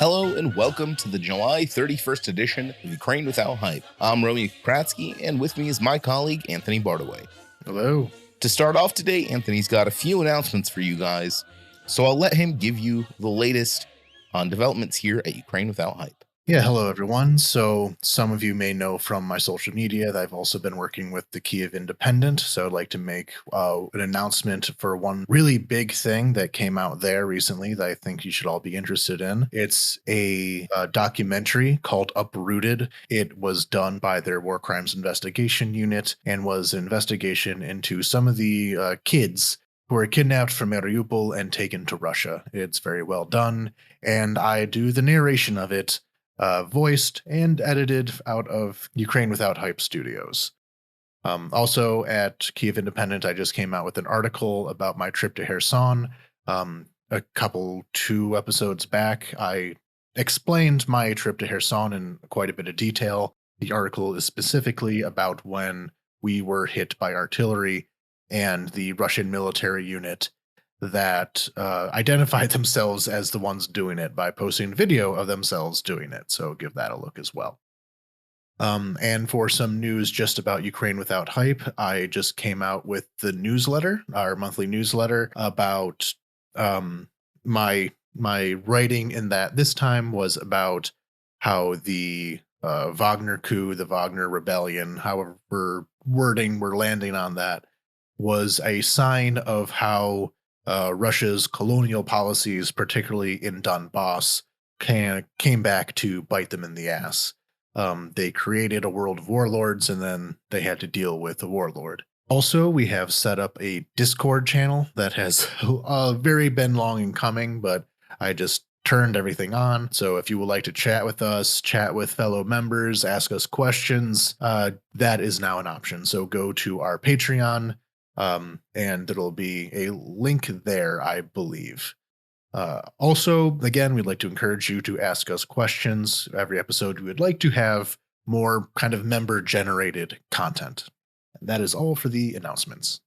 Hello and welcome to the July 31st edition of Ukraine Without Hype. I'm Romeo and with me is my colleague Anthony Bardaway. Hello. To start off today, Anthony's got a few announcements for you guys, so I'll let him give you the latest on developments here at Ukraine Without Hype. Yeah, hello everyone. So some of you may know from my social media that I've also been working with the Kyiv Independent. So I'd like to make an announcement for one really big thing that came out there recently that I think you should all be interested in. It's a documentary called Uprooted. It was done by their War Crimes Investigation Unit and was an investigation into some of the kids who were kidnapped from Mariupol and taken to Russia. It's very well done, and I do the narration of it voiced and edited out of Ukraine Without Hype Studios. Also at Kyiv Independent, I just came out with an article about my trip to Kherson. Two episodes back, I explained my trip to Kherson in quite a bit of detail. The article is specifically about when we were hit by artillery and the Russian military unit that identified themselves as the ones doing it by posting video of themselves doing it. So give that a look as well. And for some news just about Ukraine Without Hype, I just came out with the newsletter, our monthly newsletter about my writing in that this time was about how the Wagner coup, the Wagner rebellion, however wording we're landing on that, was a sign of how Russia's colonial policies, particularly in Donbass, came back to bite them in the ass. They created a world of warlords, and then they had to deal with a warlord. Also, we have set up a Discord channel that has very been long in coming, but I just turned everything on. So if you would like to chat with us, chat with fellow members, ask us questions, that is now an option. So go to our Patreon, and there'll be a link there, I believe. Also, again, we'd like to encourage you to ask us questions. Every episode, we would like to have more kind of member-generated content. And that is all for the announcements.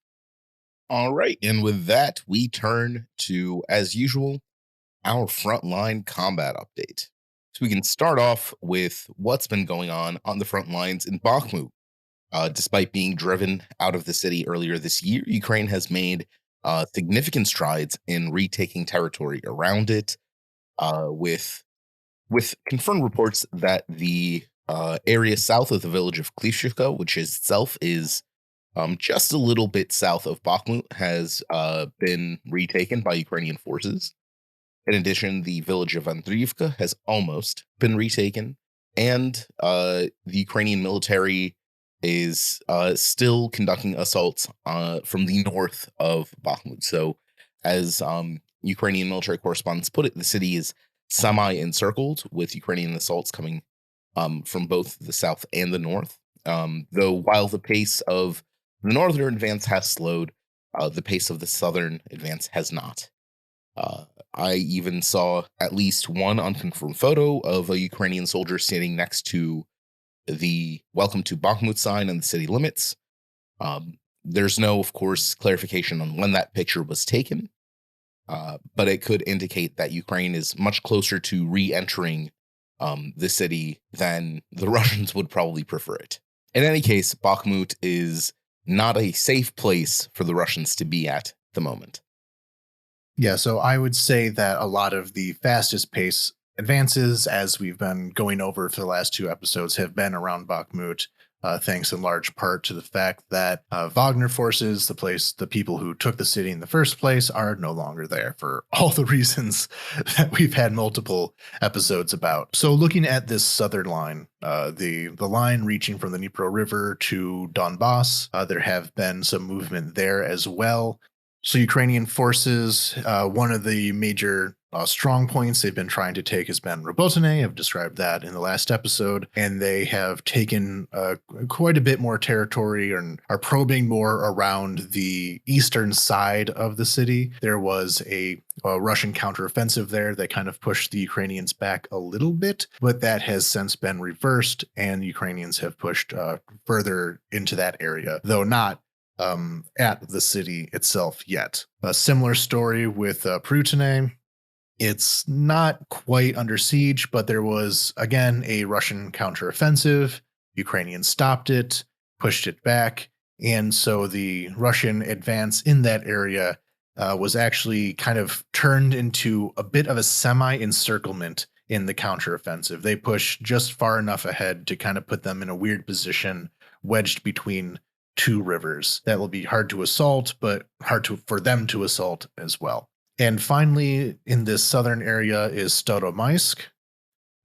All right, and with that, we turn to, as usual, our frontline combat update. So we can start off with what's been going on the front lines in Bakhmut. Despite being driven out of the city earlier this year, Ukraine has made significant strides in retaking territory around it, with confirmed reports that the area south of the village of Klishivka, which itself is just a little bit south of Bakhmut, has been retaken by Ukrainian forces. In addition, the village of Andriivka has almost been retaken, and the Ukrainian military is still conducting assaults from the north of Bakhmut. So, as Ukrainian military correspondents put it, the city is semi-encircled, with Ukrainian assaults coming from both the south and the north. Though while the pace of the northern advance has slowed, the pace of the southern advance has not. I even saw at least one unconfirmed photo of a Ukrainian soldier standing next to the Welcome to Bakhmut sign in the city limits. There's no, of course, clarification on when that picture was taken, but it could indicate that Ukraine is much closer to re-entering the city than the Russians would probably prefer it. In any case, Bakhmut is not a safe place for the Russians to be at the moment. Yeah, so I would say that a lot of the fastest pace advances, as we've been going over for the last two episodes, have been around Bakhmut, thanks in large part to the fact that Wagner forces, the people who took the city in the first place, are no longer there for all the reasons that we've had multiple episodes about. So looking at this southern line, the line reaching from the Dnipro River to Donbass, there have been some movement there as well. So Ukrainian forces, one of the major strong points they've been trying to take has been Robotine. I've described that in the last episode, and they have taken quite a bit more territory and are probing more around the eastern side of the city. There was a Russian counteroffensive there that kind of pushed the Ukrainians back a little bit, but that has since been reversed, and the Ukrainians have pushed further into that area, though not at the city itself yet. A similar story with Prutine. It's not quite under siege, but there was, again, a Russian counteroffensive. Ukrainians stopped it, pushed it back. And so the Russian advance in that area was actually kind of turned into a bit of a semi encirclement in the counteroffensive. They pushed just far enough ahead to kind of put them in a weird position, wedged between two rivers that will be hard to assault, but for them to assault as well. And finally, in this southern area is Stodomysk.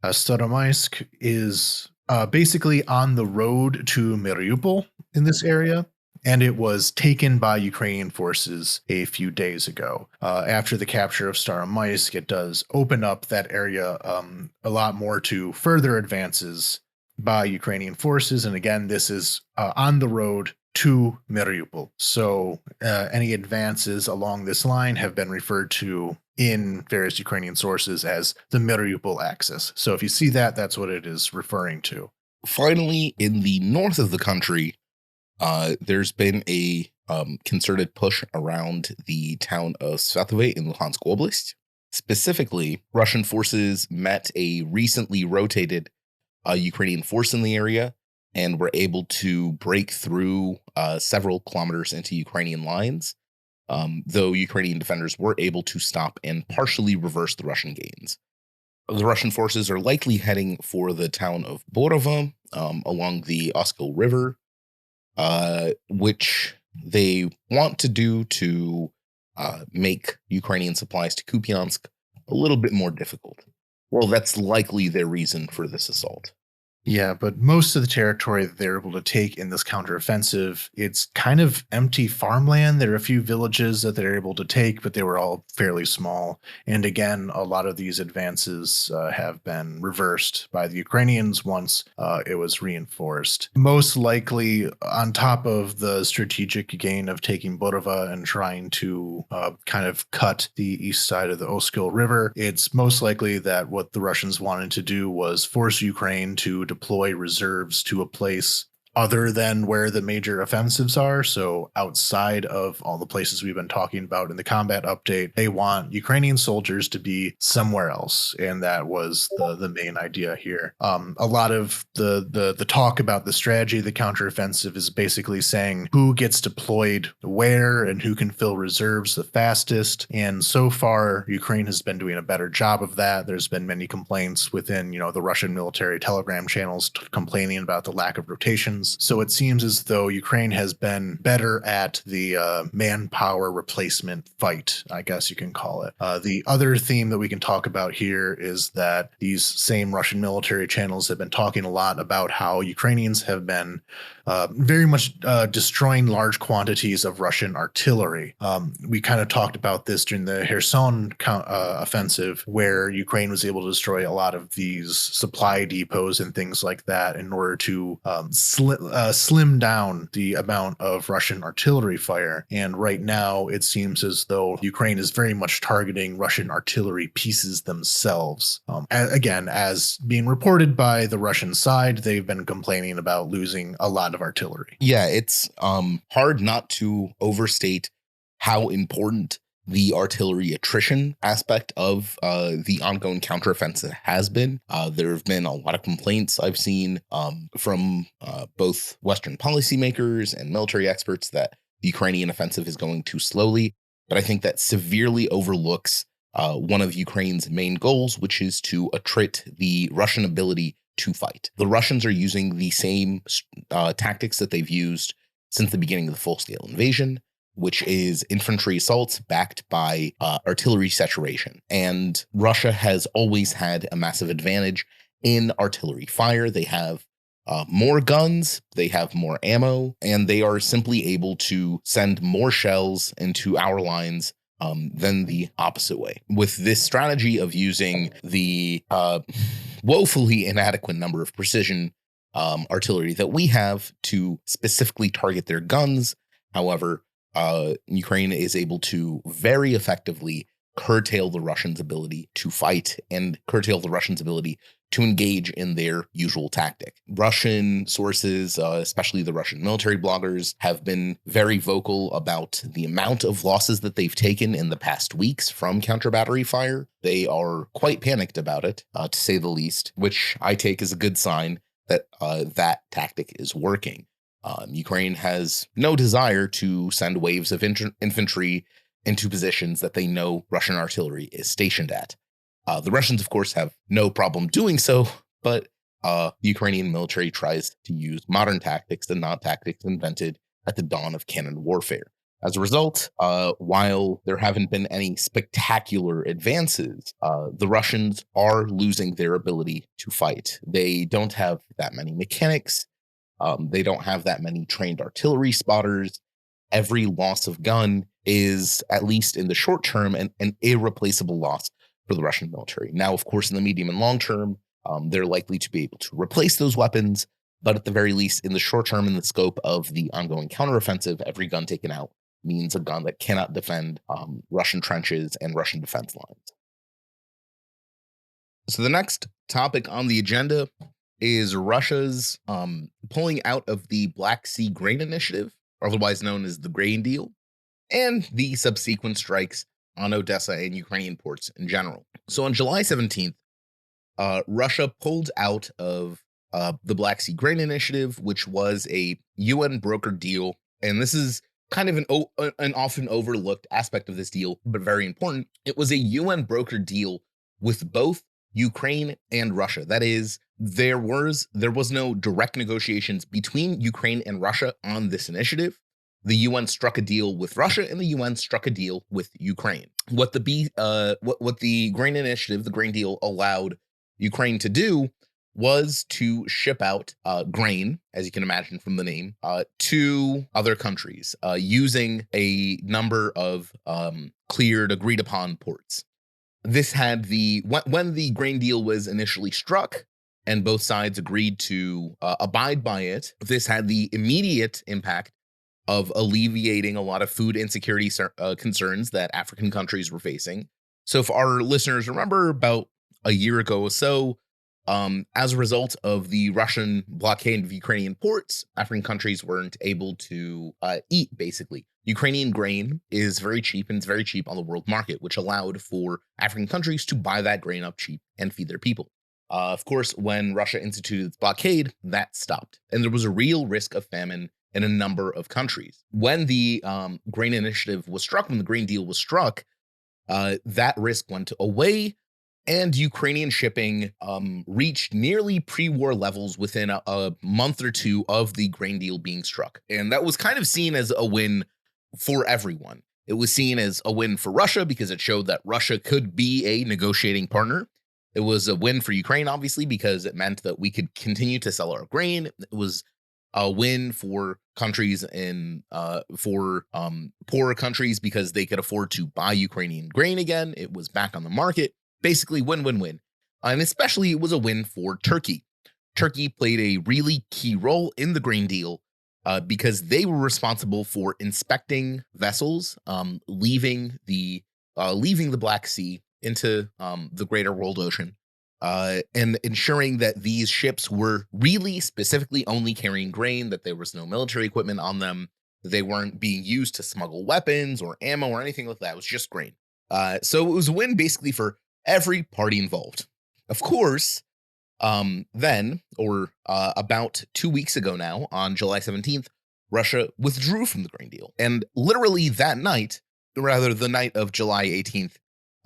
Stodomysk is basically on the road to Mariupol in this area, and it was taken by Ukrainian forces a few days ago. After the capture of Staromysk, it does open up that area a lot more to further advances by Ukrainian forces. And again, this is on the road to Mariupol. So any advances along this line have been referred to in various Ukrainian sources as the Mariupol axis. So if you see that, that's what it is referring to. Finally, in the north of the country, there's been a concerted push around the town of Svatove in Luhansk Oblast. Specifically, Russian forces met a recently rotated Ukrainian force in the area and were able to break through several kilometers into Ukrainian lines, though Ukrainian defenders were able to stop and partially reverse the Russian gains. The Russian forces are likely heading for the town of Borova along the Oskil River, which they want to do to make Ukrainian supplies to Kupiansk a little bit more difficult. Well, that's likely their reason for this assault. Yeah, but most of the territory that they're able to take in this counteroffensive, it's kind of empty farmland. There are a few villages that they're able to take, but they were all fairly small. And again, a lot of these advances have been reversed by the Ukrainians once it was reinforced. Most likely, on top of the strategic gain of taking Borova and trying to kind of cut the east side of the Oskil River, it's most likely that what the Russians wanted to do was force Ukraine to deploy reserves to a place other than where the major offensives are. So outside of all the places we've been talking about in the combat update, they want Ukrainian soldiers to be somewhere else. And that was the main idea here. A lot of the talk about the strategy of the counteroffensive is basically saying who gets deployed where and who can fill reserves the fastest. And so far, Ukraine has been doing a better job of that. There's been many complaints within, the Russian military telegram channels complaining about the lack of rotation. So it seems as though Ukraine has been better at the manpower replacement fight, I guess you can call it. The other theme that we can talk about here is that these same Russian military channels have been talking a lot about how Ukrainians have been very much destroying large quantities of Russian artillery. We kind of talked about this during the Kherson offensive, where Ukraine was able to destroy a lot of these supply depots and things like that in order to slim down the amount of Russian artillery fire. And right now, it seems as though Ukraine is very much targeting Russian artillery pieces themselves. Again, as being reported by the Russian side, they've been complaining about losing a lot of artillery. Yeah, it's hard not to overstate how important the artillery attrition aspect of the ongoing counteroffensive has been. There have been a lot of complaints I've seen from both Western policymakers and military experts that the Ukrainian offensive is going too slowly. But I think that severely overlooks one of Ukraine's main goals, which is to attrit the Russian ability to fight. The Russians are using the same tactics that they've used since the beginning of the full-scale invasion, which is infantry assaults backed by artillery saturation. And Russia has always had a massive advantage in artillery fire. They have more guns, they have more ammo, and they are simply able to send more shells into our lines than the opposite way. With this strategy of using the woefully inadequate number of precision artillery that we have to specifically target their guns, however, Ukraine is able to very effectively curtail the Russians' ability to fight and curtail the Russians' ability to engage in their usual tactic. Russian sources, especially the Russian military bloggers, have been very vocal about the amount of losses that they've taken in the past weeks from counter battery fire. They are quite panicked about it, to say the least, which I take as a good sign that that tactic is working. Ukraine has no desire to send waves of infantry into positions that they know Russian artillery is stationed at. The Russians, of course, have no problem doing so, but the Ukrainian military tries to use modern tactics and not tactics invented at the dawn of cannon warfare. As a result, while there haven't been any spectacular advances, the Russians are losing their ability to fight. They don't have that many mechanics. They don't have that many trained artillery spotters. Every loss of gun is, at least in the short term, an irreplaceable loss for the Russian military. Now, of course, in the medium and long term, they're likely to be able to replace those weapons. But at the very least, in the short term, in the scope of the ongoing counteroffensive, every gun taken out means a gun that cannot defend Russian trenches and Russian defense lines. So the next topic on the agenda is Russia's pulling out of the Black Sea Grain Initiative, otherwise known as the Grain Deal, and the subsequent strikes on Odessa and Ukrainian ports in general. So on July 17th, Russia pulled out of the Black Sea Grain Initiative, which was a UN brokered deal. And this is kind of an often overlooked aspect of this deal, but very important. It was a UN brokered deal with both Ukraine and Russia. That is, there was no direct negotiations between Ukraine and Russia on this initiative. The UN struck a deal with Russia, and the UN struck a deal with Ukraine. What the Grain Initiative, the Grain Deal, allowed Ukraine to do was to ship out grain, as you can imagine from the name, to other countries using a number of cleared, agreed upon ports. This had when the grain deal was initially struck and both sides agreed to abide by it, this had the immediate impact of alleviating a lot of food insecurity concerns that African countries were facing. So if our listeners remember, about a year ago or so, as a result of the Russian blockade of Ukrainian ports, African countries weren't able to eat, basically. Ukrainian grain is very cheap, and it's very cheap on the world market, which allowed for African countries to buy that grain up cheap and feed their people. Of course, when Russia instituted its blockade, that stopped, and there was a real risk of famine in a number of countries. When the grain initiative was struck, when the grain deal was struck, that risk went away, and Ukrainian shipping reached nearly pre-war levels within a month or two of the grain deal being struck. And that was kind of seen as a win for everyone. It was seen as a win for Russia because it showed that Russia could be a negotiating partner. It was a win for Ukraine, obviously, because it meant that we could continue to sell our grain. It was a win for countries for poorer countries because they could afford to buy Ukrainian grain again. It was back on the market. Basically, win-win-win. And especially it was a win for Turkey. Turkey played a really key role in the grain deal because they were responsible for inspecting vessels leaving the Black Sea into the greater world ocean and ensuring that these ships were really specifically only carrying grain, that there was no military equipment on them, that they weren't being used to smuggle weapons or ammo or anything like that. It was just grain. So it was a win basically for every party involved. Of course, then, or about 2 weeks ago now, on July 17th, Russia withdrew from the grain deal. And literally that night, rather the night of July 18th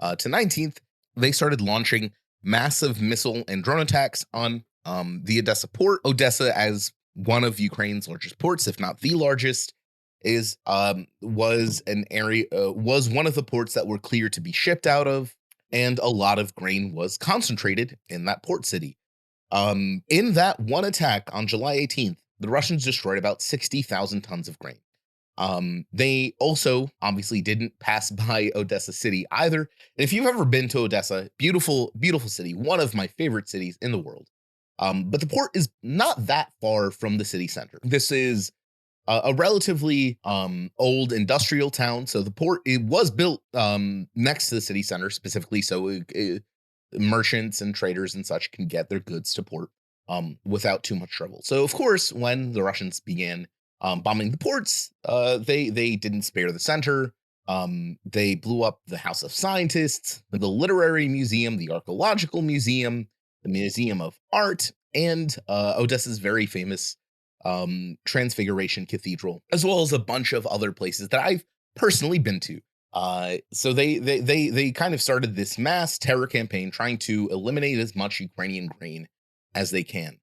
to 19th, they started launching massive missile and drone attacks on the Odessa port. Odessa, as one of Ukraine's largest ports, if not the largest, was one of the ports that were clear to be shipped out of, and a lot of grain was concentrated in that port city. In that one attack on July 18th, the Russians destroyed about 60,000 tons of grain. They also obviously didn't pass by Odessa city either. And if you've ever been to Odessa, beautiful, beautiful city, one of my favorite cities in the world. But the port is not that far from the city center. This is a relatively old industrial town. So the port, it was built next to the city center specifically, so merchants and traders and such can get their goods to port without too much trouble. So of course, when the Russians began bombing the ports, they didn't spare the center. They blew up the House of Scientists, the Literary Museum, the Archaeological Museum, the Museum of Art, and Odessa's very famous Transfiguration Cathedral, as well as a bunch of other places that I've personally been to. So they kind of started this mass terror campaign trying to eliminate as much Ukrainian grain as they can.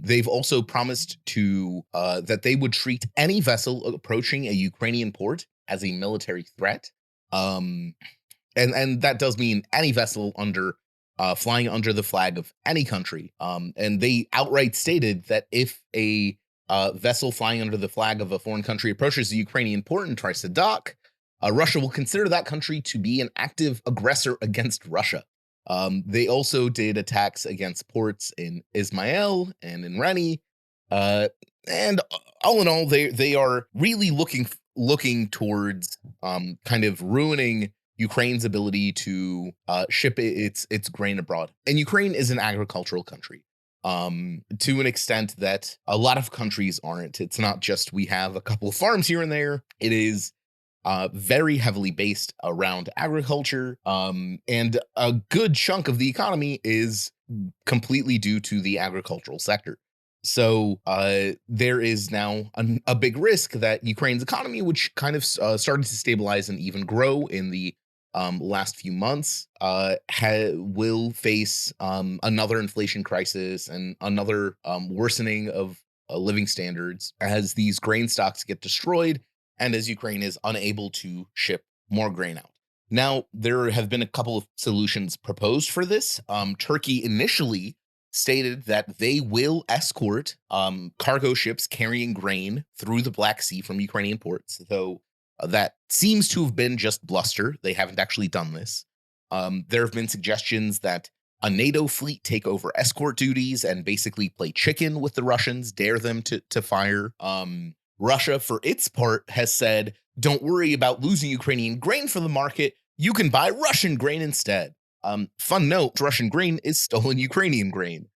They've also promised to that they would treat any vessel approaching a Ukrainian port as a military threat. And that does mean any vessel under flying under the flag of any country. And they outright stated that if a vessel flying under the flag of a foreign country approaches the Ukrainian port and tries to dock, Russia will consider that country to be an active aggressor against Russia. They also did attacks against ports in Ismail and in Reni. And all in all, they are really looking towards kind of ruining Ukraine's ability to ship its grain abroad. And Ukraine is an agricultural country to an extent that a lot of countries aren't. It's not just we have a couple of farms here and there. It is very heavily based around agriculture, and a good chunk of the economy is completely due to the agricultural sector. So there is now a big risk that Ukraine's economy, which kind of started to stabilize and even grow in the last few months, will face another inflation crisis and another worsening of living standards as these grain stocks get destroyed and as Ukraine is unable to ship more grain out. Now, there have been a couple of solutions proposed for this. Turkey initially stated that they will escort cargo ships carrying grain through the Black Sea from Ukrainian ports, though that seems to have been just bluster. They haven't actually done this. There have been suggestions that a NATO fleet take over escort duties and basically play chicken with the Russians, dare them to fire. Russia, for its part, has said, don't worry about losing Ukrainian grain for the market. You can buy Russian grain instead. Fun note, Russian grain is stolen Ukrainian grain.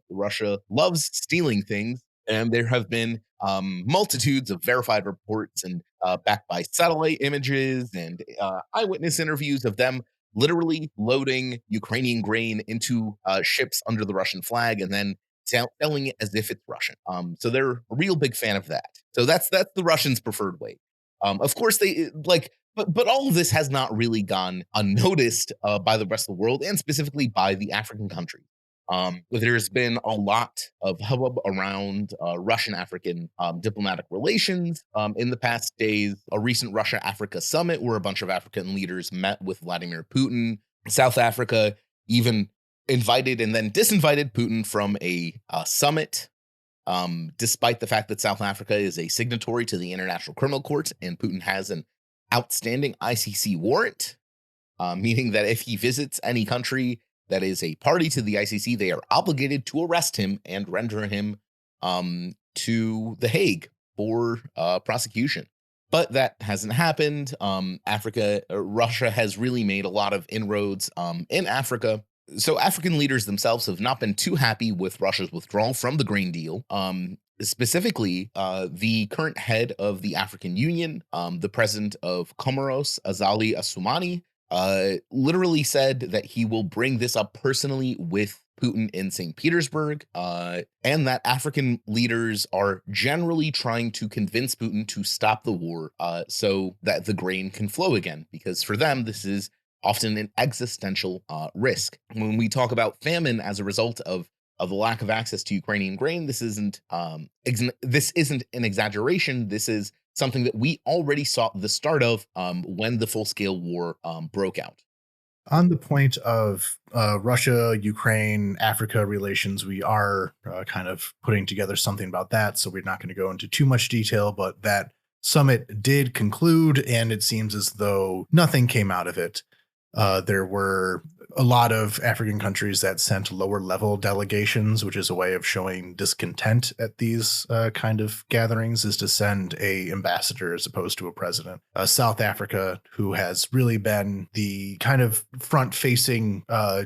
Russia loves stealing things, and there have been multitudes of verified reports and backed by satellite images and eyewitness interviews of them literally loading Ukrainian grain into ships under the Russian flag and then selling it as if it's Russian. So they're a real big fan of that. So that's the Russians' preferred way. Of course, they like, but all of this has not really gone unnoticed by the rest of the world, and specifically by the African countries. There's been a lot of hubbub around Russian-African diplomatic relations in the past days. A recent Russia-Africa summit where a bunch of African leaders met with Vladimir Putin. South Africa even invited and then disinvited Putin from a summit, despite the fact that South Africa is a signatory to the International Criminal Court and Putin has an outstanding ICC warrant, meaning that if he visits any country that is a party to the ICC, they are obligated to arrest him and render him to The Hague for prosecution. But that hasn't happened. Russia has really made a lot of inroads in Africa. So African leaders themselves have not been too happy with Russia's withdrawal from the grain deal. Specifically, the current head of the African Union, the president of Comoros, Azali Assoumani, literally said that he will bring this up personally with Putin in St. Petersburg, and that African leaders are generally trying to convince Putin to stop the war so that the grain can flow again, because for them, this is often an existential risk. When we talk about famine as a result of the lack of access to Ukrainian grain, this isn't an exaggeration. This is something that we already saw the start of when the full-scale war broke out. On the point of Russia, Ukraine, Africa relations, we are kind of putting together something about that, so we're not going to go into too much detail, but that summit did conclude, and it seems as though nothing came out of it. There were a lot of African countries that sent lower level delegations, which is a way of showing discontent at these kind of gatherings, is to send a ambassador as opposed to a president. South Africa, who has really been the kind of front facing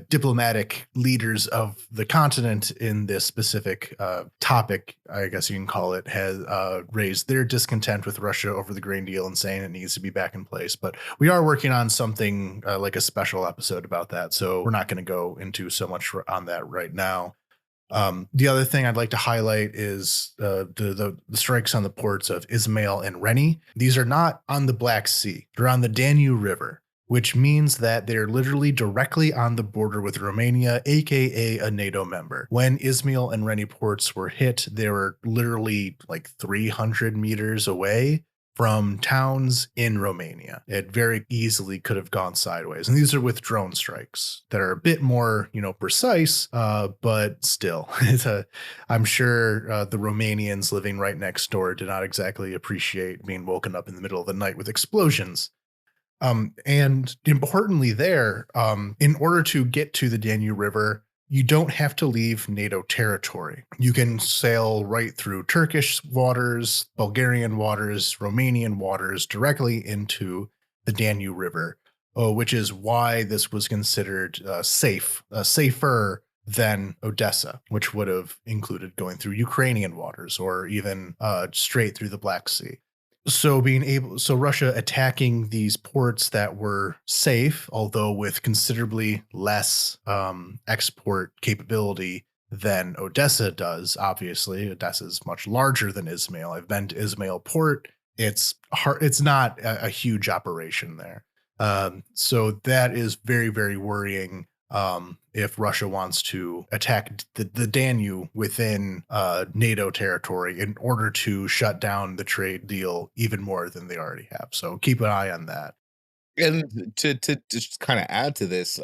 diplomatic leaders of the continent in this specific topic, I guess you can call it, has raised their discontent with Russia over the grain deal and saying it needs to be back in place. But we are working on something like a special episode about that. So we're not going to go into so much on that right now. The other thing I'd like to highlight is the strikes on the ports of Izmail and Reni. These are not on the Black Sea. They're on the Danube River, which means that they're literally directly on the border with Romania, aka a NATO member. When Izmail and Reni ports were hit, they were literally like 300 meters away from towns in Romania. It very easily could have gone sideways. And these are with drone strikes that are a bit more, precise, but still, I'm sure the Romanians living right next door did not exactly appreciate being woken up in the middle of the night with explosions. And importantly there, in order to get to the Danube River, you don't have to leave NATO territory. You can sail right through Turkish waters, Bulgarian waters, Romanian waters directly into the Danube River, which is why this was considered safer than Odessa, which would have included going through Ukrainian waters or even straight through the Black Sea. So Russia attacking these ports that were safe, although with considerably less export capability than Odessa does. Obviously, Odessa is much larger than Izmail. I've been to Izmail port. It's not a huge operation there. So that is very, very worrying. If Russia wants to attack the Danube within NATO territory in order to shut down the trade deal even more than they already have. So keep an eye on that. And to just kind of add to this,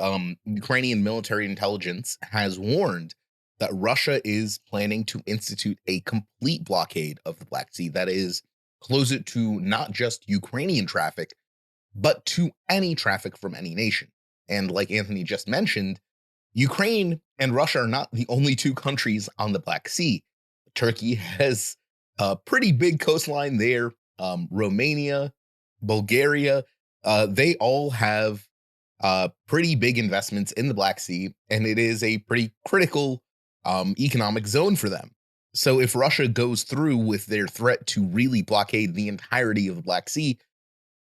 Ukrainian military intelligence has warned that Russia is planning to institute a complete blockade of the Black Sea that is close it to not just Ukrainian traffic, but to any traffic from any nation. And like Anthony just mentioned, Ukraine and Russia are not the only two countries on the Black Sea. Turkey has a pretty big coastline there. Romania, Bulgaria, they all have pretty big investments in the Black Sea, and it is a pretty critical economic zone for them. So if Russia goes through with their threat to really blockade the entirety of the Black Sea,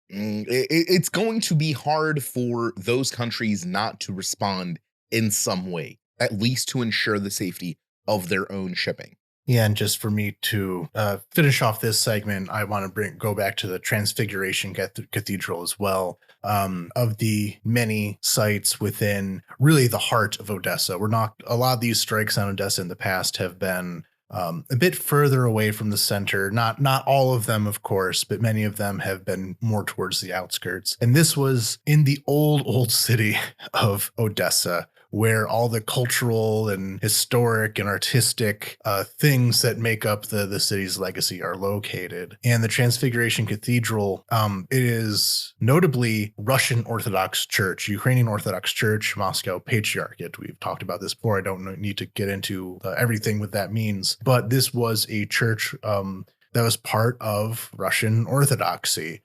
it's going to be hard for those countries not to respond in some way, at least to ensure the safety of their own shipping. Yeah, and just for me to finish off this segment, I want to go back to the Transfiguration Cathedral as well. Of the many sites within really the heart of Odessa, a lot of these strikes on Odessa in the past have been a bit further away from the center. Not all of them, of course, but many of them have been more towards the outskirts. And this was in the old city of Odessa, where all the cultural and historic and artistic things that make up the city's legacy are located. And the Transfiguration Cathedral, it is notably Russian Orthodox Church, Ukrainian Orthodox Church, Moscow Patriarchate. We've talked about this before. I don't need to get into everything what that means, but this was a church that was part of Russian Orthodoxy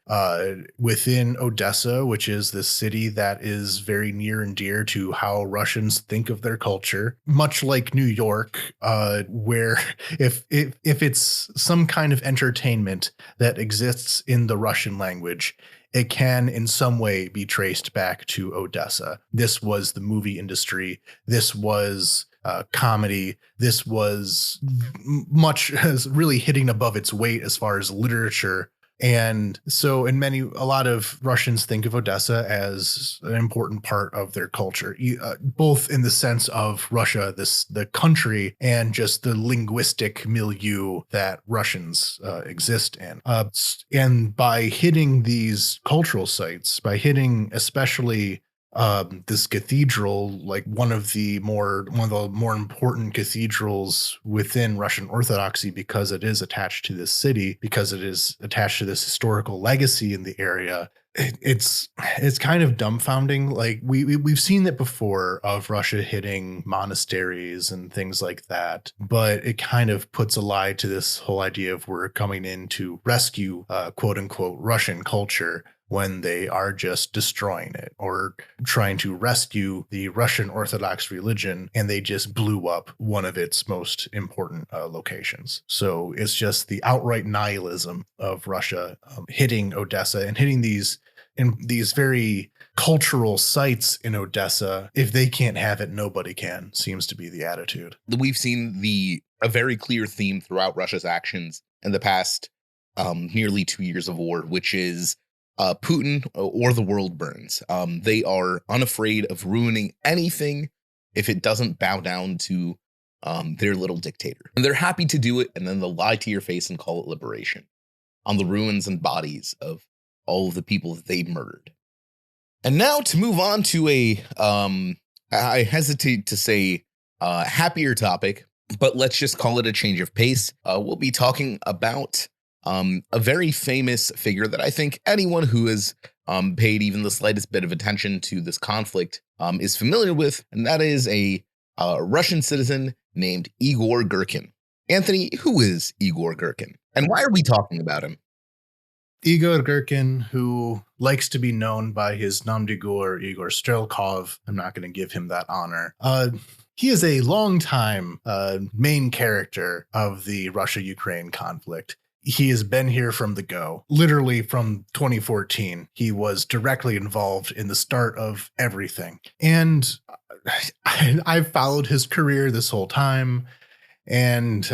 within Odessa, which is the city that is very near and dear to how Russians think of their culture. Much like New York, where if it's some kind of entertainment that exists in the Russian language, it can in some way be traced back to Odessa. This was the movie industry. This was comedy. This was really hitting above its weight as far as literature. And so a lot of Russians think of Odessa as an important part of their culture, both in the sense of Russia, the country, and just the linguistic milieu that Russians exist in. And by hitting these cultural sites, by hitting especially this cathedral, like one of the more important cathedrals within Russian Orthodoxy, because it is attached to this city, because it is attached to this historical legacy in the area, It's kind of dumbfounding. Like we've seen that before of Russia hitting monasteries and things like that, but it kind of puts a lie to this whole idea of we're coming in to rescue quote unquote Russian culture when they are just destroying it or trying to rescue the Russian Orthodox religion, and they just blew up one of its most important locations. So it's just the outright nihilism of Russia hitting Odessa and hitting these very cultural sites in Odessa. If they can't have it, nobody can, seems to be the attitude. We've seen a very clear theme throughout Russia's actions in the past nearly 2 years of war, which is Putin or the world burns. They are unafraid of ruining anything if it doesn't bow down to their little dictator. And they're happy to do it, and then they'll lie to your face and call it liberation on the ruins and bodies of all of the people that they murdered. And now to move on to I hesitate to say happier topic, but let's just call it a change of pace. We'll be talking about a very famous figure that I think anyone who has paid even the slightest bit of attention to this conflict is familiar with, and that is a Russian citizen named Igor Girkin. Anthony, who is Igor Girkin, and why are we talking about him? Igor Girkin, who likes to be known by his nom de guerre, Igor Strelkov. I'm not going to give him that honor. He is a longtime main character of the Russia-Ukraine conflict. He has been here from the go, literally from 2014. He was directly involved in the start of everything. And I've followed his career this whole time. And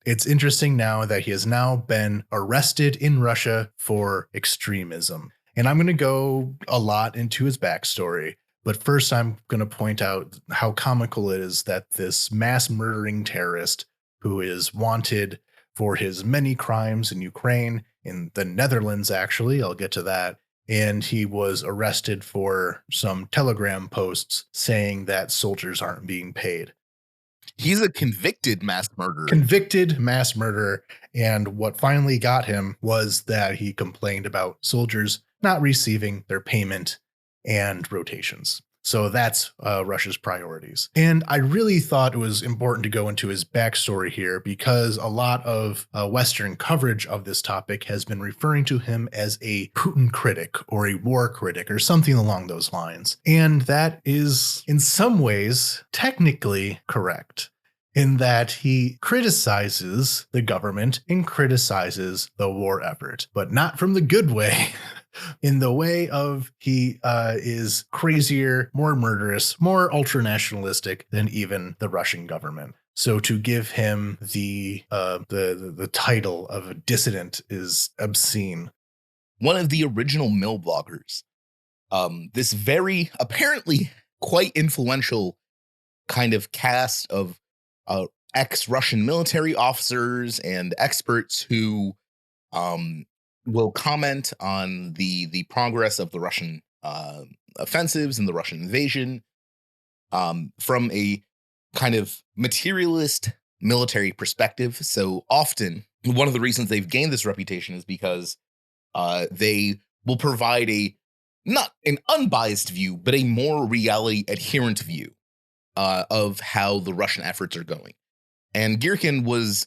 it's interesting now that he has now been arrested in Russia for extremism. And I'm going to go a lot into his backstory. But first, I'm going to point out how comical it is that this mass murdering terrorist who is wanted for his many crimes in Ukraine, in the Netherlands, actually, I'll get to that. And he was arrested for some Telegram posts saying that soldiers aren't being paid. He's a convicted mass murderer. Convicted mass murderer. And what finally got him was that he complained about soldiers not receiving their payment and rotations. So that's Russia's priorities. And I really thought it was important to go into his backstory here because a lot of Western coverage of this topic has been referring to him as a Putin critic or a war critic or something along those lines. And that is in some ways technically correct, in that he criticizes the government and criticizes the war effort, but not from the good way. In the way of he is crazier, more murderous, more ultra-nationalistic than even the Russian government. So to give him the title of a dissident is obscene. One of the original mill bloggers, this very apparently quite influential kind of cast of ex-Russian military officers and experts who will comment on the progress of the Russian offensives and the Russian invasion from a kind of materialist military perspective. So often, one of the reasons they've gained this reputation is because they will provide not an unbiased view, but a more reality adherent view of how the Russian efforts are going. And Girkin was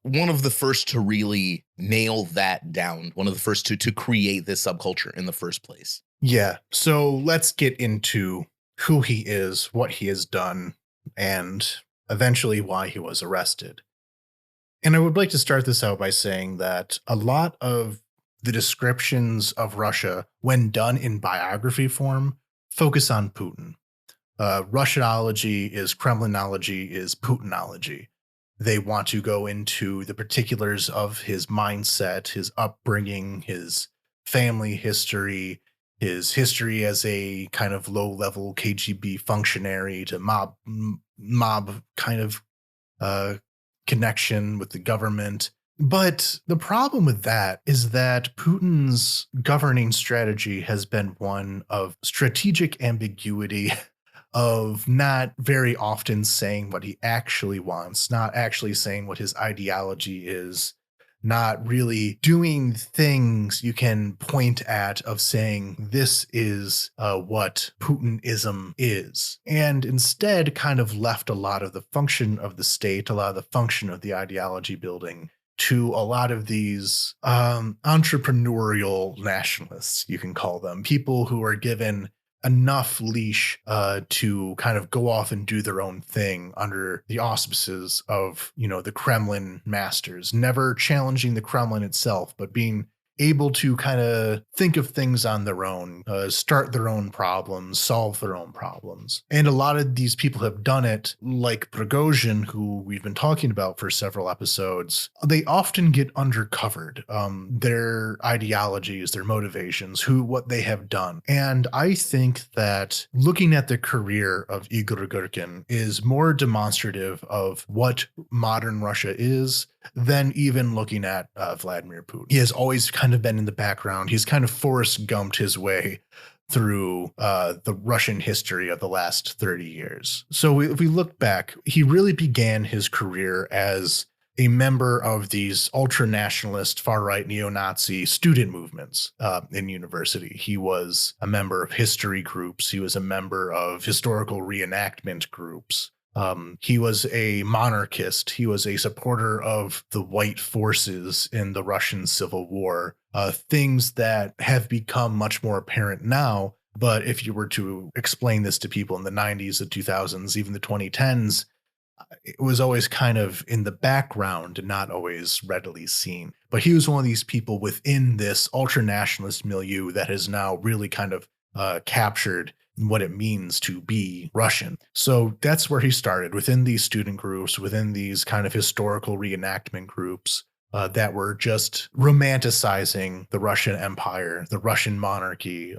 one of the first to really nail that down, one of the first to create this subculture in the first place. Yeah. So let's get into who he is, what he has done, and eventually why he was arrested. And I would like to start this out by saying that a lot of the descriptions of Russia, when done in biography form, focus on Putin. Russianology is Kremlinology is Putinology. They want to go into the particulars of his mindset, his upbringing, his family history, his history as a kind of low-level KGB functionary to mob kind of connection with the government. But the problem with that is that Putin's governing strategy has been one of strategic ambiguity, of not very often saying what he actually wants, not actually saying what his ideology is, not really doing things you can point at of saying this is what Putinism is, and instead kind of left a lot of the function of the state, a lot of the function of the ideology building to a lot of these entrepreneurial nationalists, you can call them, people who are given enough leash to kind of go off and do their own thing under the auspices of, the Kremlin masters, never challenging the Kremlin itself, but being able to kind of think of things on their own, start their own problems, solve their own problems. And a lot of these people have done it, like Prigozhin, who we've been talking about for several episodes. They often get undercovered, their ideologies, their motivations, what they have done. And I think that looking at the career of Igor Girkin is more demonstrative of what modern Russia is than even looking at Vladimir Putin. He has always kind of been in the background. He's kind of Forrest Gumped his way through the Russian history of the last 30 years. So if we look back, he really began his career as a member of these ultra-nationalist, far-right neo-Nazi student movements in university. He was a member of history groups. He was a member of historical reenactment groups. He was a monarchist. He was a supporter of the white forces in the Russian Civil War, things that have become much more apparent now. But if you were to explain this to people in the 90s, the 2000s, even the 2010s, it was always kind of in the background and not always readily seen. But he was one of these people within this ultra-nationalist milieu that has now really kind of captured what it means to be Russian. So that's where he started, within these student groups, within these kind of historical reenactment groups that were just romanticizing the Russian Empire, the Russian monarchy,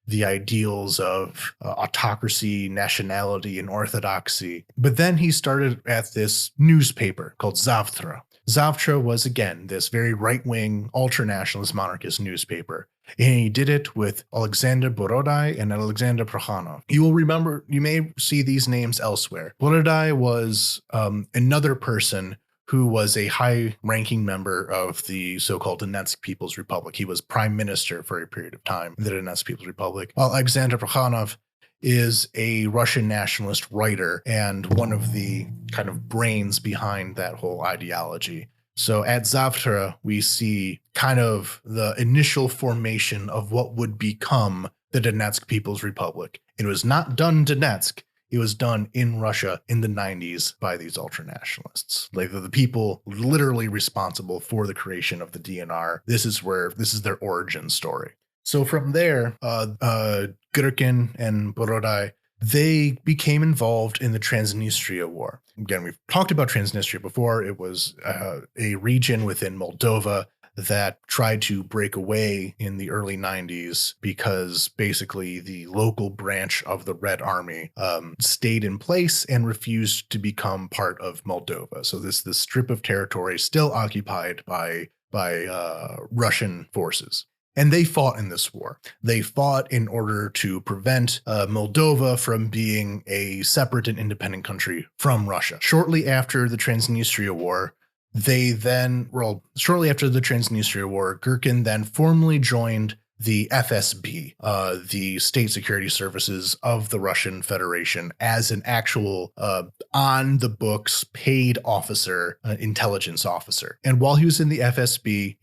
the ideals of autocracy, nationality, and orthodoxy. But then he started at this newspaper called Zavtra. Zavtra was, again, this very right-wing, ultra-nationalist monarchist newspaper. And he did it with Alexander Borodai and Alexander Prokhanov. You will remember, you may see these names elsewhere. Borodai was another person who was a high-ranking member of the so-called Donetsk People's Republic. He was prime minister for a period of time in the Donetsk People's Republic. While Alexander Prokhanov is a Russian nationalist writer and one of the kind of brains behind that whole ideology. So at Zavtra, we see kind of the initial formation of what would become the Donetsk People's Republic. It was not done in Donetsk. It was done in Russia in the 90s by these ultranationalists. Like the people literally responsible for the creation of the DNR. This is their origin story. So from there, Girkin and Borodai, they became involved in the Transnistria War. Again, we've talked about Transnistria before. It was a region within Moldova that tried to break away in the early 90s because basically the local branch of the Red Army stayed in place and refused to become part of Moldova. So this strip of territory still occupied by Russian forces. And they fought in this war. They fought in order to prevent Moldova from being a separate and independent country from Russia. Shortly after the Transnistria War, Girkin then formally joined the FSB, the State Security Services of the Russian Federation, as an actual on-the-books paid officer, intelligence officer. And while he was in the FSB,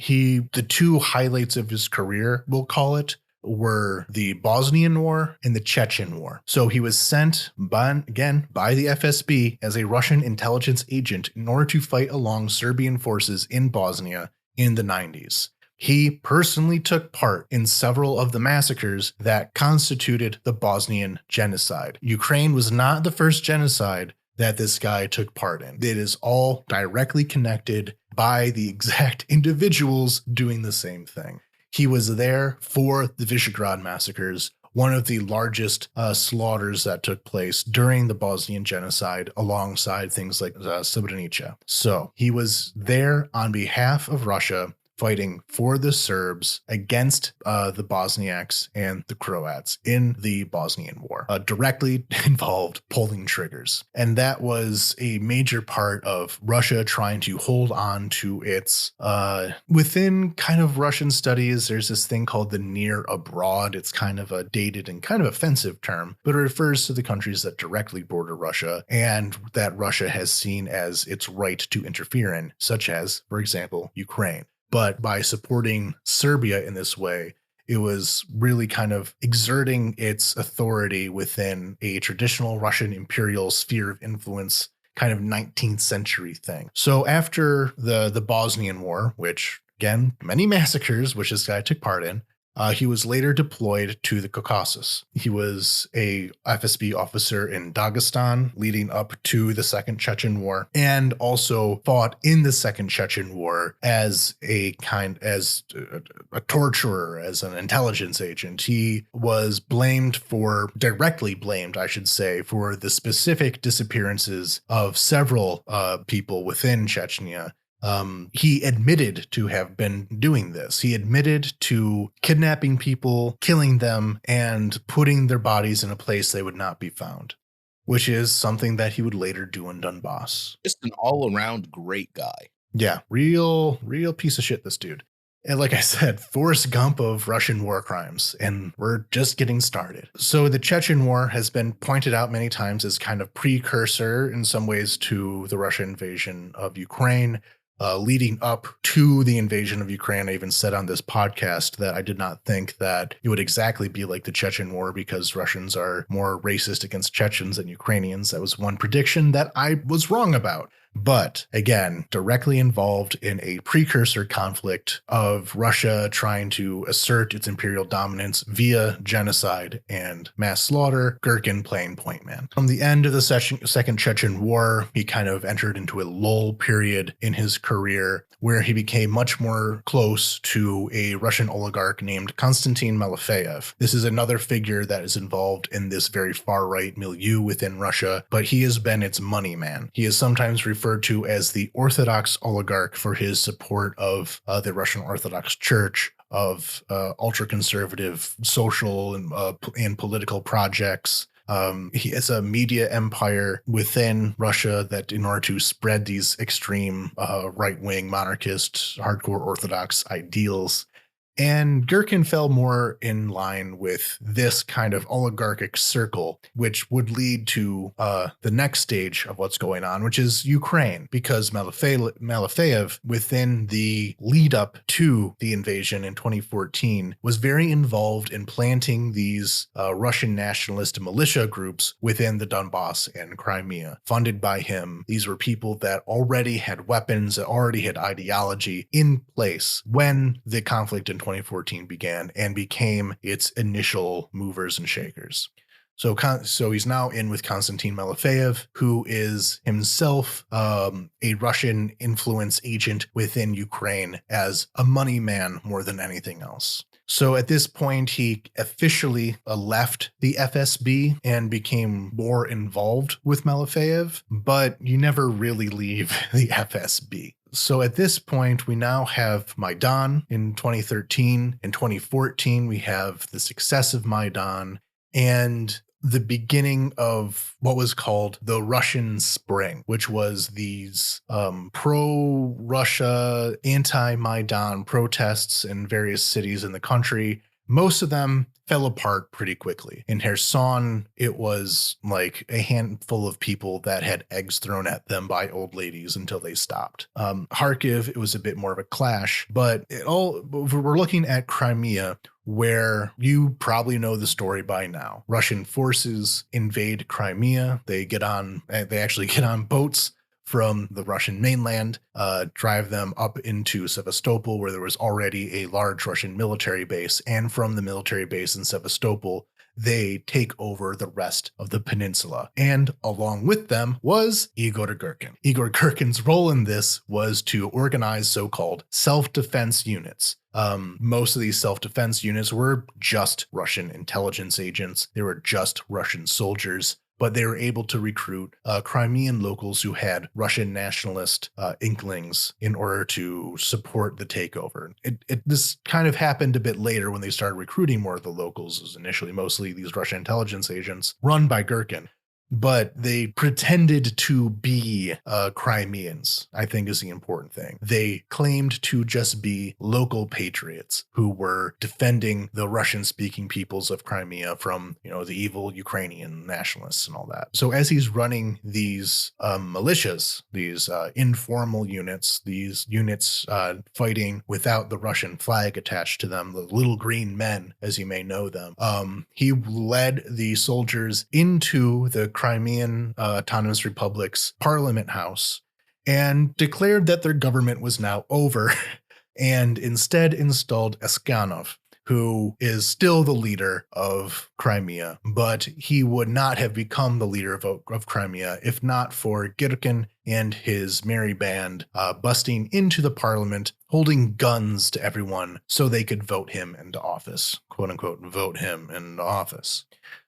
the two highlights of his career, we'll call it, were the Bosnian War and the Chechen War. So he was sent by the FSB as a Russian intelligence agent in order to fight along Serbian forces in Bosnia in the 90s. He personally took part in several of the massacres that constituted the Bosnian genocide. Ukraine was not the first genocide that this guy took part in. It is all directly connected by the exact individuals doing the same thing. He was there for the Visegrad massacres, one of the largest slaughters that took place during the Bosnian genocide, alongside things like Srebrenica. So he was there on behalf of Russia, fighting for the Serbs against the Bosniaks and the Croats in the Bosnian War. Directly involved pulling triggers. And that was a major part of Russia trying to hold on to its, within kind of Russian studies, there's this thing called the near abroad. It's kind of a dated and kind of offensive term, but it refers to the countries that directly border Russia and that Russia has seen as its right to interfere in, such as, for example, Ukraine. But by supporting Serbia in this way, it was really kind of exerting its authority within a traditional Russian imperial sphere of influence, kind of 19th century thing. So after the Bosnian War, which, again, many massacres, which this guy took part in, he was later deployed to the Caucasus. He was a FSB officer in Dagestan leading up to the Second Chechen War, and also fought in the Second Chechen War as a torturer, as an intelligence agent. He was directly blamed, I should say, for the specific disappearances of several people within Chechnya. He admitted to have been doing this. He admitted to kidnapping people, killing them, and putting their bodies in a place they would not be found, which is something that he would later do in Donbass. Just an all-around great guy. Yeah, real piece of shit, this dude. And like I said, Forrest Gump of Russian war crimes, and we're just getting started. So the Chechen War has been pointed out many times as kind of precursor in some ways to the Russian invasion of Ukraine. Leading up to the invasion of Ukraine, I even said on this podcast that I did not think that it would exactly be like the Chechen War because Russians are more racist against Chechens than Ukrainians. That was one prediction that I was wrong about. But again, directly involved in a precursor conflict of Russia trying to assert its imperial dominance via genocide and mass slaughter, Girkin playing point man. From the end of the Second Chechen War, he kind of entered into a lull period in his career where he became much more close to a Russian oligarch named Konstantin Malafeyev. This is another figure that is involved in this very far-right milieu within Russia, but he has been its money man. He is sometimes referred to as the Orthodox oligarch for his support of the Russian Orthodox Church, of ultra-conservative social and political projects. He has a media empire within Russia that in order to spread these extreme right-wing monarchist, hardcore Orthodox ideals. And Girkin fell more in line with this kind of oligarchic circle, which would lead to the next stage of what's going on, which is Ukraine, because Malafeyev, within the lead up to the invasion in 2014, was very involved in planting these Russian nationalist militia groups within the Donbass and Crimea, funded by him. These were people that already had weapons, that already had ideology in place when the conflict in 2014 began and became its initial movers and shakers. So he's now in with Konstantin Malafeyev, who is himself a Russian influence agent within Ukraine as a money man more than anything else. So at this point, he officially left the FSB and became more involved with Malafeyev, but you never really leave the FSB. So at this point, we now have Maidan in 2013. In 2014, we have the success of Maidan and the beginning of what was called the Russian Spring, which was these pro-Russia, anti-Maidan protests in various cities in the country. Most of them fell apart pretty quickly. In Kherson, it was like a handful of people that had eggs thrown at them by old ladies until they stopped. Kharkiv, it was a bit more of a clash, but we're looking at Crimea, where you probably know the story by now. Russian forces invade Crimea. They actually get on boats from the Russian mainland, drive them up into Sevastopol, where there was already a large Russian military base. And from the military base in Sevastopol, they take over the rest of the peninsula. And along with them was Igor Girkin. Igor Girkin's role in this was to organize so-called self-defense units. Most of these self-defense units were just Russian intelligence agents. They were just Russian soldiers but they were able to recruit Crimean locals who had Russian nationalist inklings in order to support the takeover. This kind of happened a bit later when they started recruiting more of the locals. It was initially mostly these Russian intelligence agents run by Girkin, but they pretended to be Crimeans, I think is the important thing. They claimed to just be local patriots who were defending the Russian-speaking peoples of Crimea from, the evil Ukrainian nationalists and all that. So as he's running these militias, these informal units, these units fighting without the Russian flag attached to them, the little green men, as you may know them, he led the soldiers into the Crimean Autonomous Republic's Parliament House and declared that their government was now over and instead installed Askanov, who is still the leader of Crimea, but he would not have become the leader of Crimea if not for Girkin and his merry band busting into the parliament, holding guns to everyone so they could vote him into office, quote unquote, vote him into office.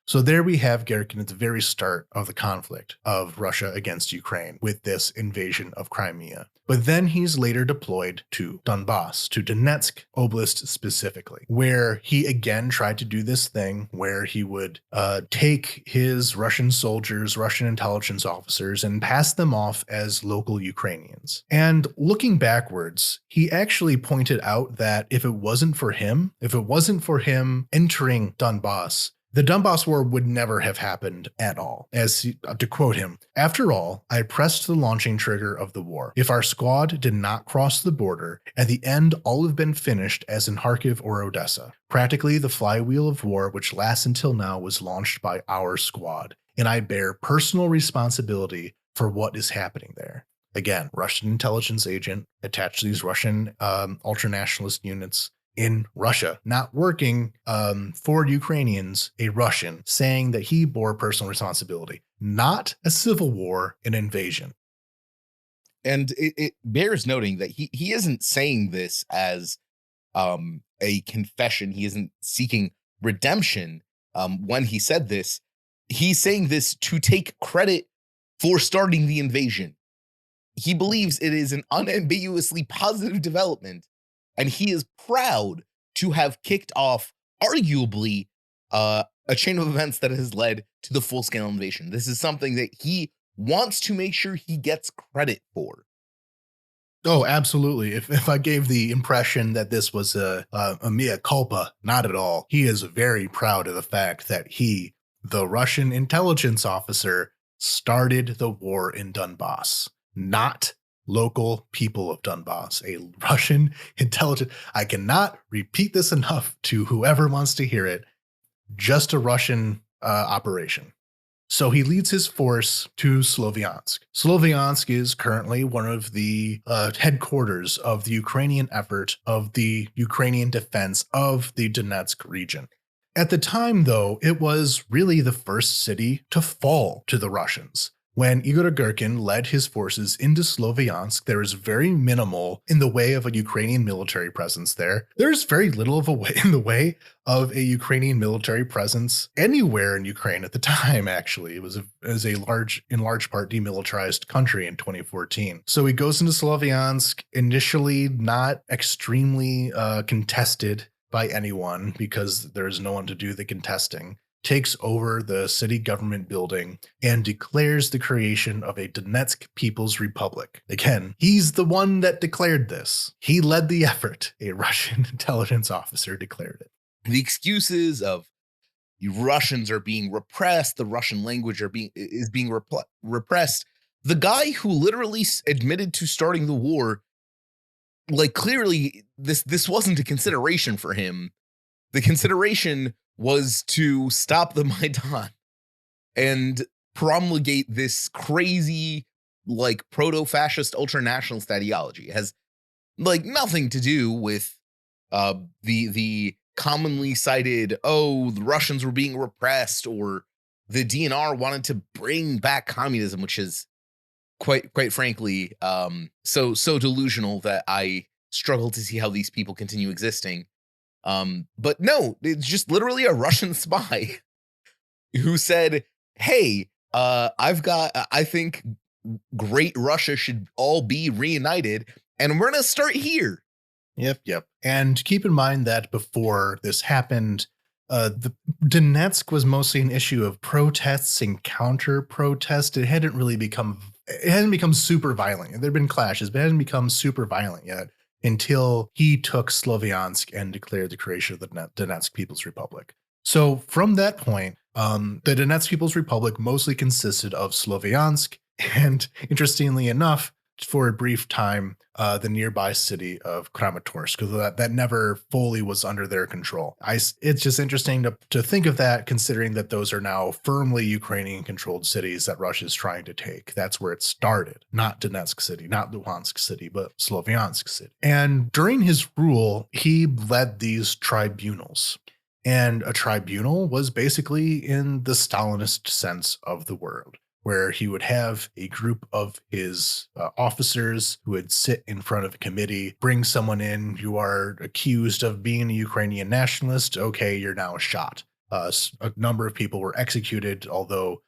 So there we have Girkin at the very start of the conflict of Russia against Ukraine with this invasion of Crimea. But then he's later deployed to Donbass, to Donetsk Oblast specifically, where he again tried to do this thing where he would take his Russian soldiers, Russian intelligence officers, and pass them off as local Ukrainians. And looking backwards, he actually pointed out that if it wasn't for him entering Donbass, the Donbass War would never have happened at all. To quote him, "After all, I pressed the launching trigger of the war. If our squad did not cross the border, at the end all have been finished as in Kharkiv or Odessa. Practically the flywheel of war which lasts until now was launched by our squad, and I bear personal responsibility for what is happening there." Again, Russian intelligence agent attached to these Russian ultranationalist units in Russia, not working for Ukrainians, a Russian, saying that he bore personal responsibility, not a civil war, an invasion. And it bears noting that he isn't saying this as a confession. He isn't seeking redemption when he said this. He's saying this to take credit for starting the invasion. He believes it is an unambiguously positive development, and he is proud to have kicked off, arguably, a chain of events that has led to the full-scale invasion. This is something that he wants to make sure he gets credit for. Oh, absolutely. If I gave the impression that this was a mea culpa, not at all. He is very proud of the fact that he, the Russian intelligence officer, started the war in Donbass, not local people of Donbass, a Russian intelligence. I cannot repeat this enough to whoever wants to hear it. Just a Russian operation. So he leads his force to Sloviansk. Sloviansk is currently one of the headquarters of the Ukrainian effort of the Ukrainian defense of the Donetsk region. At the time, though, it was really the first city to fall to the Russians. When Igor Girkin led his forces into Sloviansk, there is very minimal in the way of a Ukrainian military presence there. There's very little in the way of a Ukrainian military presence anywhere in Ukraine at the time, actually. It was in large part demilitarized country in 2014. So he goes into Sloviansk, initially not extremely contested by anyone because there's no one to do the contesting, takes over the city government building and declares the creation of a Donetsk People's Republic. Again, he's the one that declared this. He led the effort. A Russian intelligence officer declared it. The excuses of Russians are being repressed, the Russian language is being repressed. The guy who literally admitted to starting the war, like, clearly this wasn't a consideration for him. The consideration was to stop the Maidan and promulgate this crazy, like, proto-fascist ultra-nationalist ideology. It has, like, nothing to do with the commonly cited, oh, the Russians were being repressed, or the DNR wanted to bring back communism, which is quite frankly so delusional that I struggle to see how these people continue existing. But no, it's just literally a Russian spy who said, hey, I think great Russia should all be reunited, and we're gonna start here. Yep. And keep in mind that before this happened, the Donetsk was mostly an issue of protests and counter protest. It hadn't become super violent. There'd been clashes, but it hadn't become super violent yet until he took Sloviansk and declared the creation of the Donetsk People's Republic. So from that point, the Donetsk People's Republic mostly consisted of Sloviansk and, interestingly enough, for a brief time, the nearby city of Kramatorsk, because that never fully was under their control. It's just interesting to think of that, considering that those are now firmly Ukrainian-controlled cities that Russia is trying to take. That's where it started, not Donetsk City, not Luhansk City, but Sloviansk City. And during his rule, he led these tribunals. And a tribunal was basically in the Stalinist sense of the word, where he would have a group of his officers who would sit in front of a committee, bring someone in, you are accused of being a Ukrainian nationalist, okay, you're now shot. A number of people were executed, although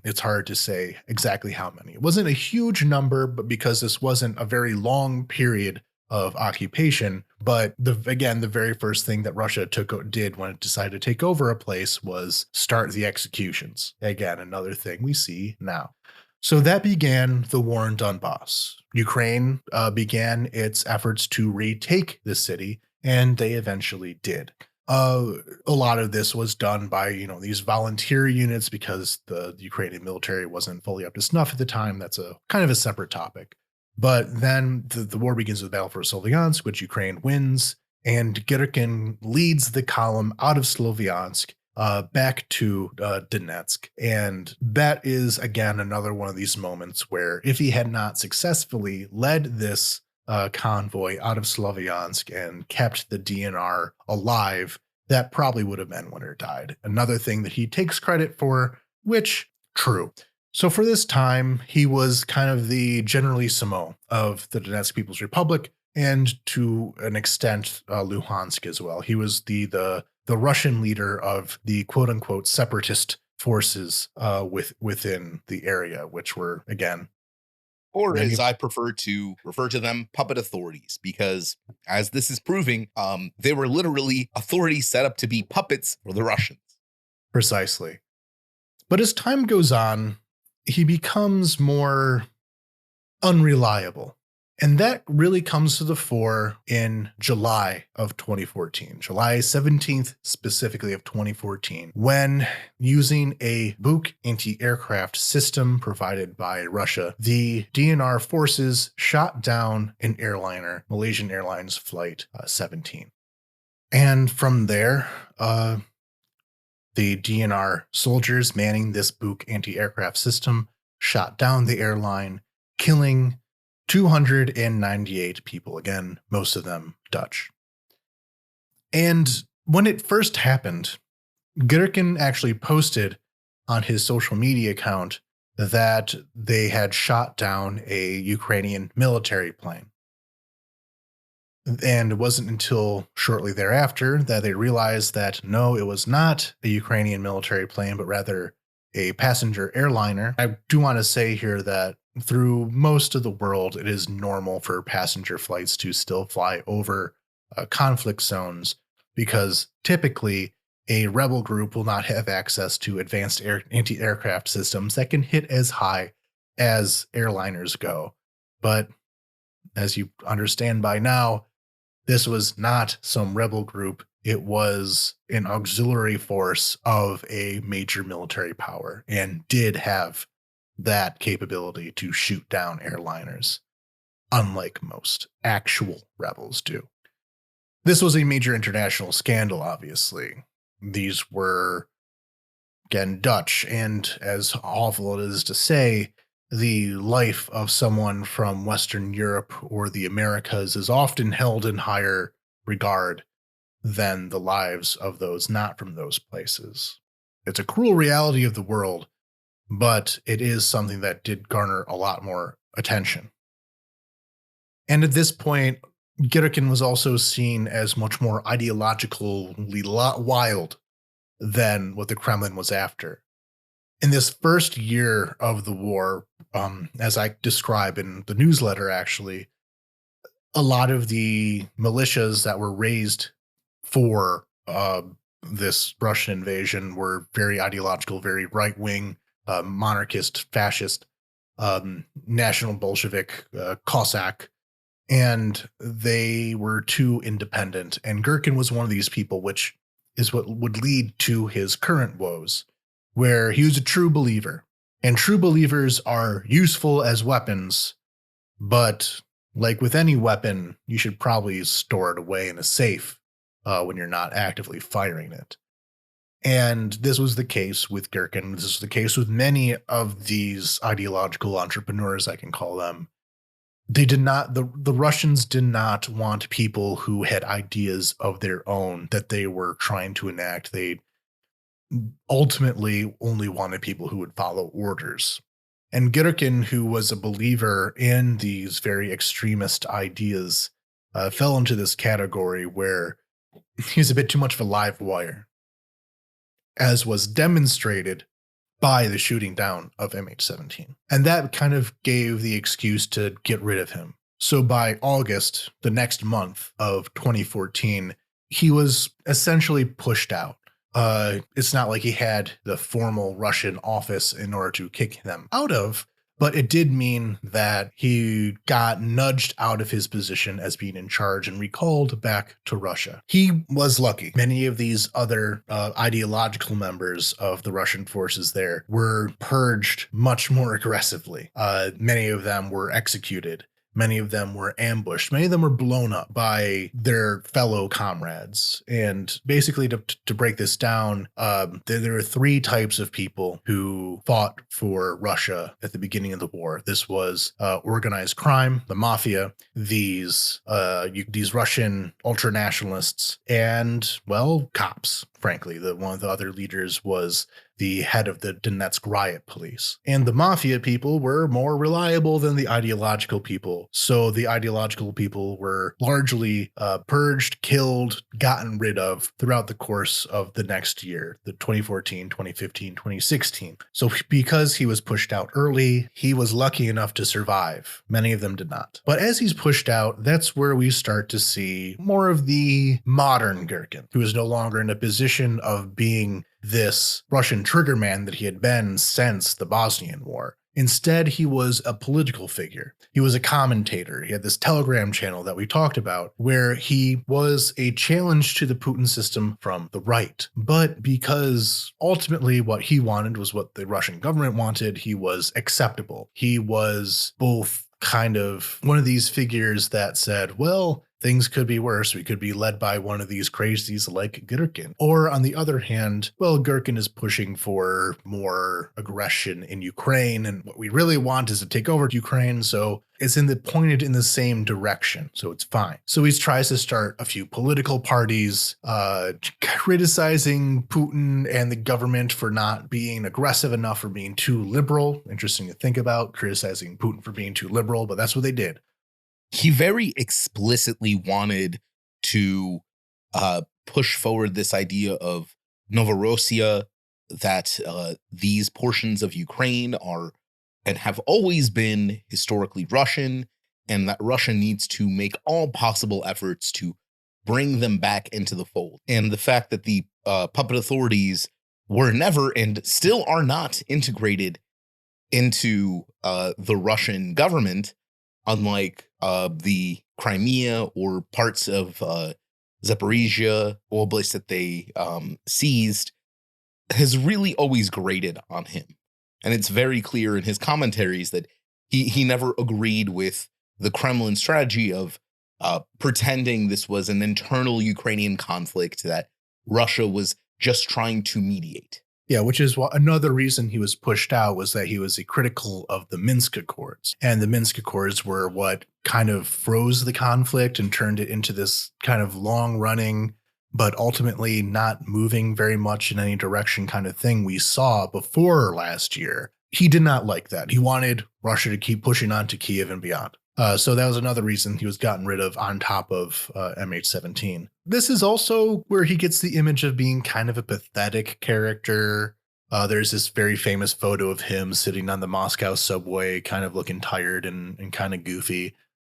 it's hard to say exactly how many. It wasn't a huge number, but because this wasn't a very long period of occupation. But the very first thing that Russia did when it decided to take over a place was start the executions. Again, another thing we see now. So that began the war in Donbass. Ukraine began its efforts to retake the city, and they eventually did. A lot of this was done by, these volunteer units because the Ukrainian military wasn't fully up to snuff at the time. That's a kind of a separate topic. But then the war begins with the Battle for Sloviansk, which Ukraine wins, and Girkin leads the column out of Sloviansk back to Donetsk. And that is, again, another one of these moments where if he had not successfully led this convoy out of Sloviansk and kept the DNR alive, that probably would have been when it died. Another thing that he takes credit for, which, true. So for this time, he was kind of the generalissimo of the Donetsk People's Republic, and to an extent, Luhansk as well. He was the Russian leader of the quote-unquote separatist forces within the area, which were, again... Or as I prefer to refer to them, puppet authorities, because as this is proving, they were literally authorities set up to be puppets for the Russians. Precisely. But as time goes on, he becomes more unreliable. And that really comes to the fore in July of 2014, July 17th, specifically of 2014, when using a Buk anti-aircraft system provided by Russia, the DNR forces shot down an airliner, Malaysian Airlines Flight 17. And from there, the DNR soldiers manning this Buk anti-aircraft system shot down the airline, killing 298 people, again, most of them Dutch. And when it first happened, Girkin actually posted on his social media account that they had shot down a Ukrainian military plane. And it wasn't until shortly thereafter that they realized that no, it was not a Ukrainian military plane, but rather a passenger airliner. I do want to say here that through most of the world, it is normal for passenger flights to still fly over conflict zones, because typically a rebel group will not have access to advanced anti-aircraft systems that can hit as high as airliners go. But as you understand by now, this was not some rebel group. It was an auxiliary force of a major military power and did have that capability to shoot down airliners, unlike most actual rebels do. This was a major international scandal, obviously. These were, again, Dutch, and as awful it is to say, the life of someone from Western Europe or the Americas is often held in higher regard than the lives of those not from those places. It's a cruel reality of the world, but it is something that did garner a lot more attention. And at this point, Girkin was also seen as much more ideologically wild than what the Kremlin was after. In this first year of the war, as I describe in the newsletter, actually, a lot of the militias that were raised for this Russian invasion were very ideological, very right wing, monarchist, fascist, national Bolshevik, Cossack, and they were too independent. And Girkin was one of these people, which is what would lead to his current woes, where he was a true believer. And true believers are useful as weapons, but like with any weapon, you should probably store it away in a safe when you're not actively firing it. And this was the case with Girkin. This is the case with many of these ideological entrepreneurs, I can call them. They did not, the Russians did not want people who had ideas of their own that they were trying to enact. They ultimately only wanted people who would follow orders. And Girkin, who was a believer in these very extremist ideas, fell into this category where he's a bit too much of a live wire, as was demonstrated by the shooting down of MH17. And that kind of gave the excuse to get rid of him. So by August, the next month of 2014, he was essentially pushed out. It's not like he had the formal Russian office in order to kick them out of, but it did mean that he got nudged out of his position as being in charge and recalled back to Russia. He was lucky. Many of these other ideological members of the Russian forces there were purged much more aggressively. Many of them were executed. Many of them were ambushed. Many of them were blown up by their fellow comrades. And basically, to break this down, there are three types of people who fought for Russia at the beginning of the war. This was organized crime, the mafia, these Russian ultranationalists, and, well, cops, frankly. One of the other leaders was the head of the Donetsk riot police. And the mafia people were more reliable than the ideological people. So the ideological people were largely purged, killed, gotten rid of throughout the course of the next year, the 2014, 2015, 2016. So because he was pushed out early, he was lucky enough to survive. Many of them did not. But as he's pushed out, that's where we start to see more of the modern Girkin, who is no longer in a position of being this Russian triggerman that he had been since the Bosnian War. Instead, he was a political figure. He was a commentator. He had this Telegram channel that we talked about where he was a challenge to the Putin system from the right. But because ultimately what he wanted was what the Russian government wanted, he was acceptable. He was both kind of one of these figures that said, well, things could be worse. We could be led by one of these crazies like Girkin. Or on the other hand, well, Girkin is pushing for more aggression in Ukraine, and what we really want is to take over Ukraine. So it's pointed in the same direction. So it's fine. So he tries to start a few political parties, criticizing Putin and the government for not being aggressive enough, for being too liberal. Interesting to think about, criticizing Putin for being too liberal, but that's what they did. He very explicitly wanted to push forward this idea of Novorossiya, that these portions of Ukraine are and have always been historically Russian, and that Russia needs to make all possible efforts to bring them back into the fold. And the fact that the puppet authorities were never and still are not integrated into the Russian government, unlike the Crimea or parts of Zaporizhia Oblast that they seized, has really always grated on him. And it's very clear in his commentaries that he never agreed with the Kremlin strategy of pretending this was an internal Ukrainian conflict that Russia was just trying to mediate. Yeah, which is another reason he was pushed out, was that he was critical of the Minsk Accords. And the Minsk Accords were what kind of froze the conflict and turned it into this kind of long-running, but ultimately not moving very much in any direction kind of thing we saw before last year. He did not like that. He wanted Russia to keep pushing on to Kiev and beyond. So that was another reason he was gotten rid of on top of MH17. This is also where he gets the image of being kind of a pathetic character. There's this very famous photo of him sitting on the Moscow subway, kind of looking tired and kind of goofy.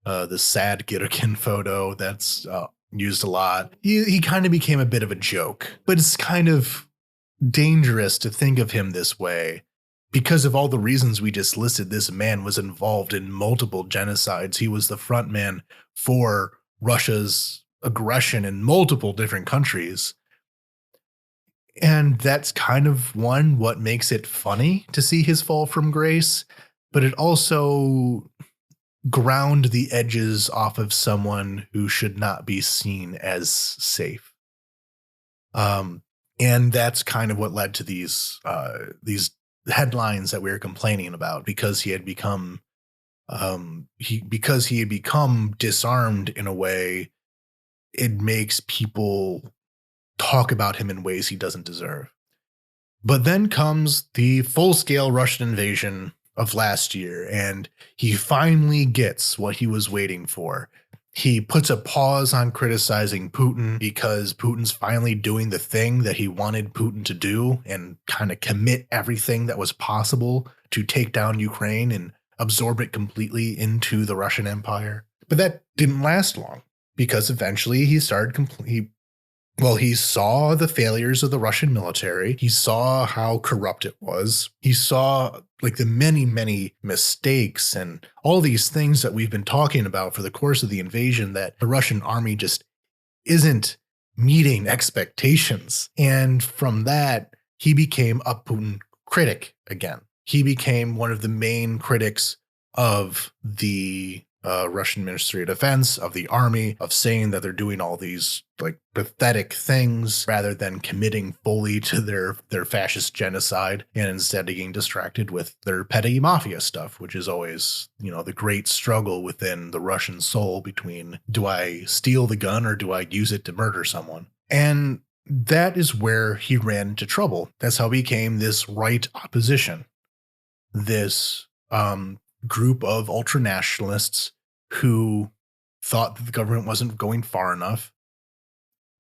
The sad Girkin photo that's used a lot. He kind of became a bit of a joke, but it's kind of dangerous to think of him this way because of all the reasons we just listed. This man was involved in multiple genocides. He was the front man for Russia's aggression in multiple different countries. And that's kind of what makes it funny to see his fall from grace, but it also ground the edges off of someone who should not be seen as safe. And that's kind of what led to these headlines that we were complaining about, because he had become disarmed in a way. It makes people talk about him in ways he doesn't deserve. But then comes the full-scale Russian invasion of last year, and he finally gets what he was waiting for. He puts a pause on criticizing Putin because Putin's finally doing the thing that he wanted Putin to do and kind of commit everything that was possible to take down Ukraine and absorb it completely into the Russian Empire. But that didn't last long, because eventually he saw the failures of the Russian military. He saw how corrupt it was. He saw like the many, many mistakes and all these things that we've been talking about for the course of the invasion, that the Russian army just isn't meeting expectations. And from that, he became a Putin critic again. He became one of the main critics of the Russian Ministry of Defense, of the army, of saying that they're doing all these like pathetic things rather than committing fully to their fascist genocide, and instead of getting distracted with their petty mafia stuff, which is always, the great struggle within the Russian soul between, do I steal the gun or do I use it to murder someone? And that is where he ran into trouble. That's how he became this right opposition, this group of ultranationalists who thought that the government wasn't going far enough.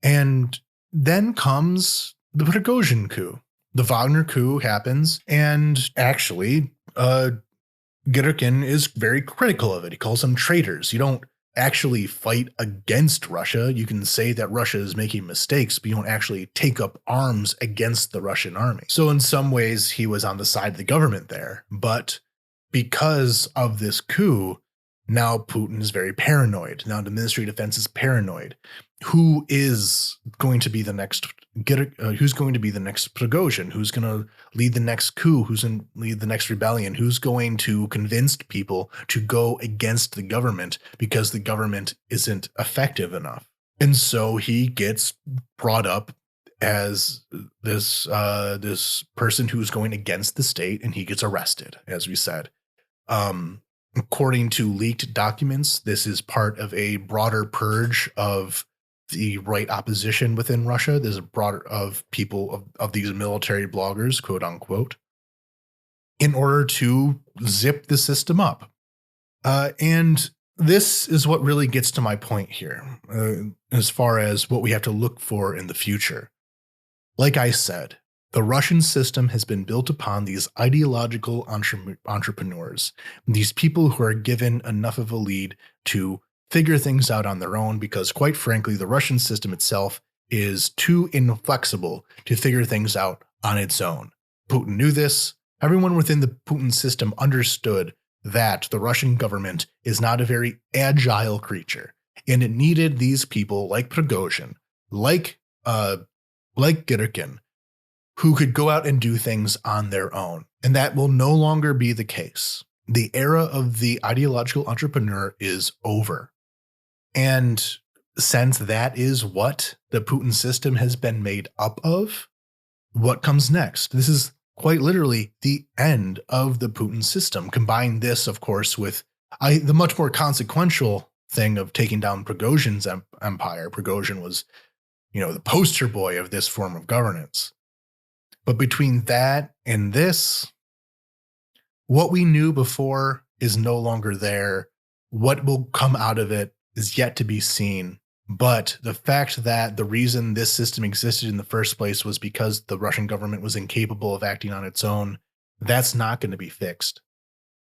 And then comes the Prigozhin coup. The Wagner coup happens, and actually, Girkin is very critical of it. He calls them traitors. You don't actually fight against Russia. You can say that Russia is making mistakes, but you don't actually take up arms against the Russian army. So in some ways, he was on the side of the government there. But because of this coup, now Putin is very paranoid. Now the Ministry of Defense is paranoid. Who is going to be the next who's going to be the next Prigozhin? Who's going to lead the next coup? Who's going to lead the next rebellion? Who's going to convince people to go against the government because the government isn't effective enough? And so he gets brought up as this person who's going against the state, and he gets arrested, as we said. According to leaked documents, this is part of a broader purge of the right opposition within Russia. There's a broader of people of these military bloggers, quote unquote, in order to zip the system up. And this is what really gets to my point here, as far as what we have to look for in the future. Like I said, the Russian system has been built upon these ideological entrepreneurs, these people who are given enough of a lead to figure things out on their own, because quite frankly, the Russian system itself is too inflexible to figure things out on its own. Putin knew this. Everyone within the Putin system understood that the Russian government is not a very agile creature, and it needed these people like Prigozhin, like Girkin, who could go out and do things on their own. And that will no longer be the case. The era of the ideological entrepreneur is over. And since that is what the Putin system has been made up of, what comes next? This is quite literally the end of the Putin system. Combine this, of course, with the much more consequential thing of taking down Prigozhin's empire. Prigozhin was, the poster boy of this form of governance. But between that and this, what we knew before is no longer there. What will come out of it is yet to be seen. But the fact that the reason this system existed in the first place was because the Russian government was incapable of acting on its own, that's not going to be fixed.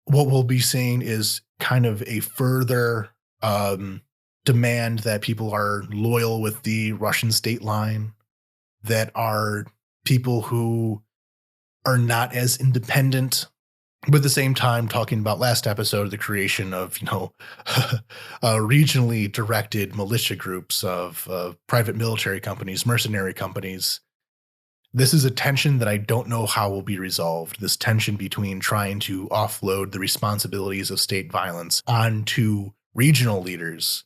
What we'll be seeing is kind of a further demand that people are loyal with the Russian state line, that are people who are not as independent. But at the same time, talking about last episode, the creation of, regionally directed militia groups of private military companies, mercenary companies. This is a tension that I don't know how will be resolved. This tension between trying to offload the responsibilities of state violence onto regional leaders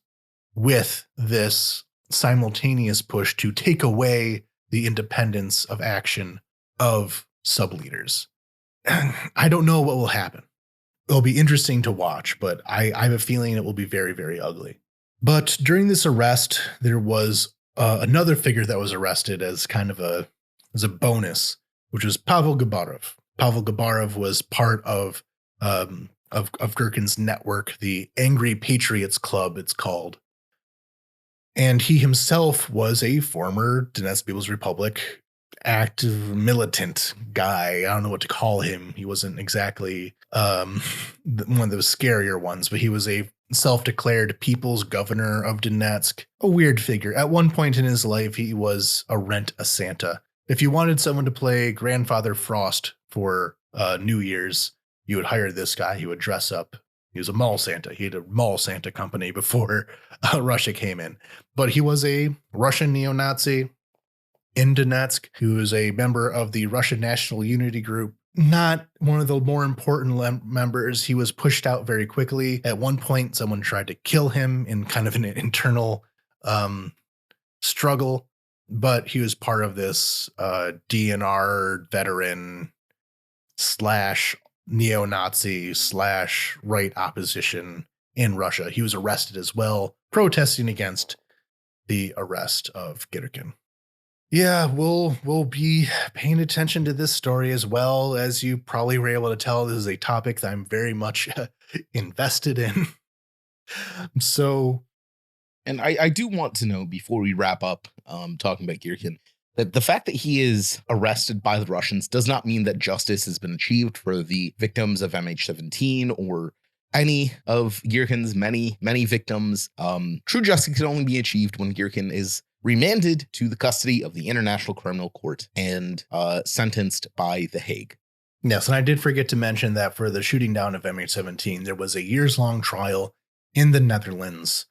with this simultaneous push to take away the independence of action of sub-leaders. I don't know what will happen. It'll be interesting to watch, but I have a feeling it will be very, very ugly. But during this arrest, there was another figure that was arrested as kind of as a bonus, which was Pavel Gabarov. Pavel Gabarov was part of Girkin's network, the Angry Patriots Club, it's called. And he himself was a former Donetsk People's Republic active militant guy. I don't know what to call him. He wasn't exactly one of those scarier ones, but he was a self-declared people's governor of Donetsk. A weird figure. At one point in his life, he was a Santa. If you wanted someone to play Grandfather Frost for New Year's, you would hire this guy. He would dress up. He was a mall Santa. He had a mall Santa company before Russia came in. But he was a Russian neo-Nazi in Donetsk, who is a member of the Russian National Unity Group. Not one of the more important members. He was pushed out very quickly. At one point, someone tried to kill him in kind of an internal struggle, but he was part of this DNR veteran / neo-Nazi / right opposition in Russia. He was arrested as well, protesting against the arrest of Girkin. Yeah, we'll be paying attention to this story as well. As you probably were able to tell, this is a topic that I'm very much invested in. So, and I do want to know, before we wrap up talking about Girkin, that the fact that he is arrested by the Russians does not mean that justice has been achieved for the victims of MH17 or any of Girkin's many victims. True justice can only be achieved when Girkin is remanded to the custody of the International Criminal Court and sentenced by The Hague. Yes, and I did forget to mention that for the shooting down of MH17, there was a years-long trial in the Netherlands,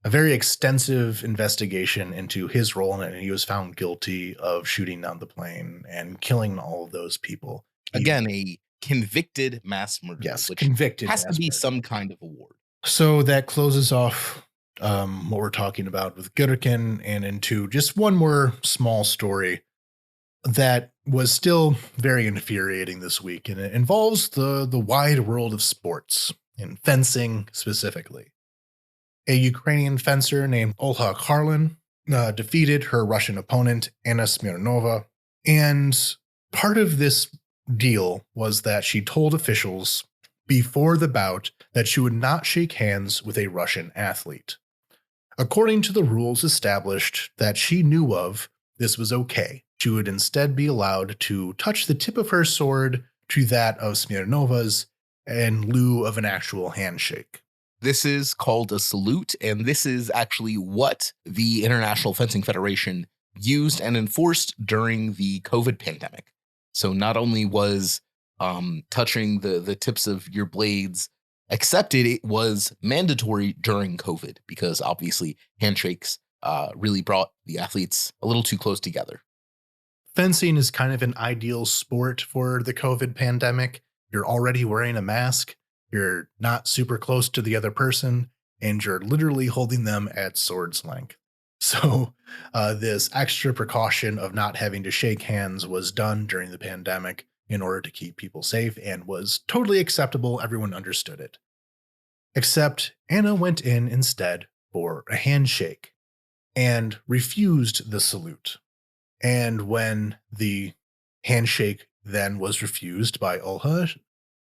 a very extensive investigation into his role in it, and he was found guilty of shooting down the plane and killing all of those people. Again, a convicted mass murderer. Yes, which convicted has to be murderer. some kind of award. So that closes off what we're talking about with Girkin, and into just one more small story that was still very infuriating this week, and it involves the wide world of sports, and fencing specifically. A Ukrainian fencer named Olha Karlin defeated her Russian opponent, Anna Smirnova, and part of this deal was that she told officials before the bout that she would not shake hands with a Russian athlete. According to the rules established that she knew of, this was okay. She would instead be allowed to touch the tip of her sword to that of Smirnova's in lieu of an actual handshake. This is called a salute, and this is actually what the International Fencing Federation used and enforced during the COVID pandemic. So not only was touching the tips of your blades accepted, it was mandatory during COVID, because obviously handshakes really brought the athletes a little too close together. Fencing is kind of an ideal sport for the COVID pandemic. You're already wearing a mask, you're not super close to the other person, and you're literally holding them at sword's length. So this extra precaution of not having to shake hands was done during the pandemic in order to keep people safe, and was totally acceptable. Everyone understood it. Except Anna went in instead for a handshake and refused the salute. And when the handshake then was refused by Olha,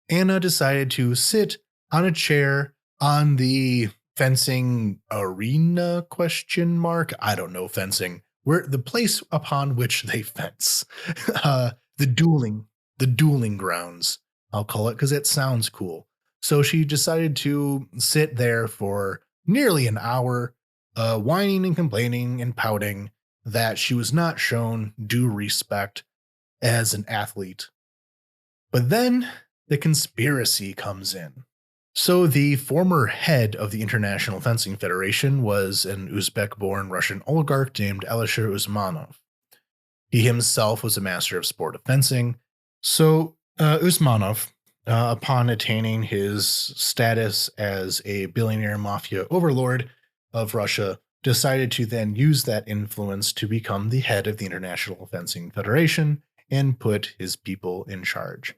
Anna decided to sit on a chair on the fencing arena question mark. I don't know fencing. Where the place upon which they fence. The dueling grounds, I'll call it, because it sounds cool. So she decided to sit there for nearly an hour, whining and complaining and pouting that she was not shown due respect as an athlete. But then the conspiracy comes in. So the former head of the International Fencing Federation was an Uzbek-born Russian oligarch named Alisher Usmanov. He himself was a master of sport of fencing. So Usmanov, upon attaining his status as a billionaire mafia overlord of Russia, decided to then use that influence to become the head of the International Fencing Federation and put his people in charge.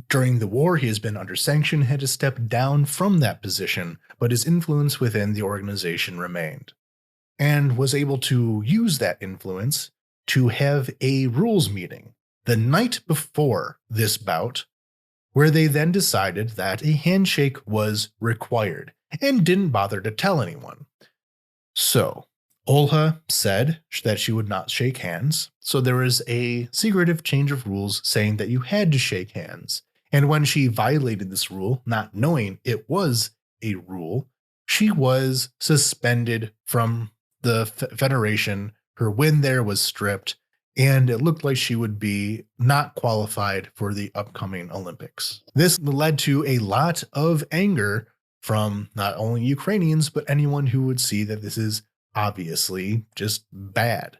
During the war, he has been under sanction, had to step down from that position, but his influence within the organization remained, and was able to use that influence to have a rules meeting the night before this bout, where they then decided that a handshake was required and didn't bother to tell anyone. So, Olha said that she would not shake hands, so there was a secretive change of rules saying that you had to shake hands. And when she violated this rule, not knowing it was a rule, she was suspended from the Federation. Her win there was stripped, and it looked like she would be not qualified for the upcoming Olympics. This led to a lot of anger from not only Ukrainians, but anyone who would see that this is obviously just bad.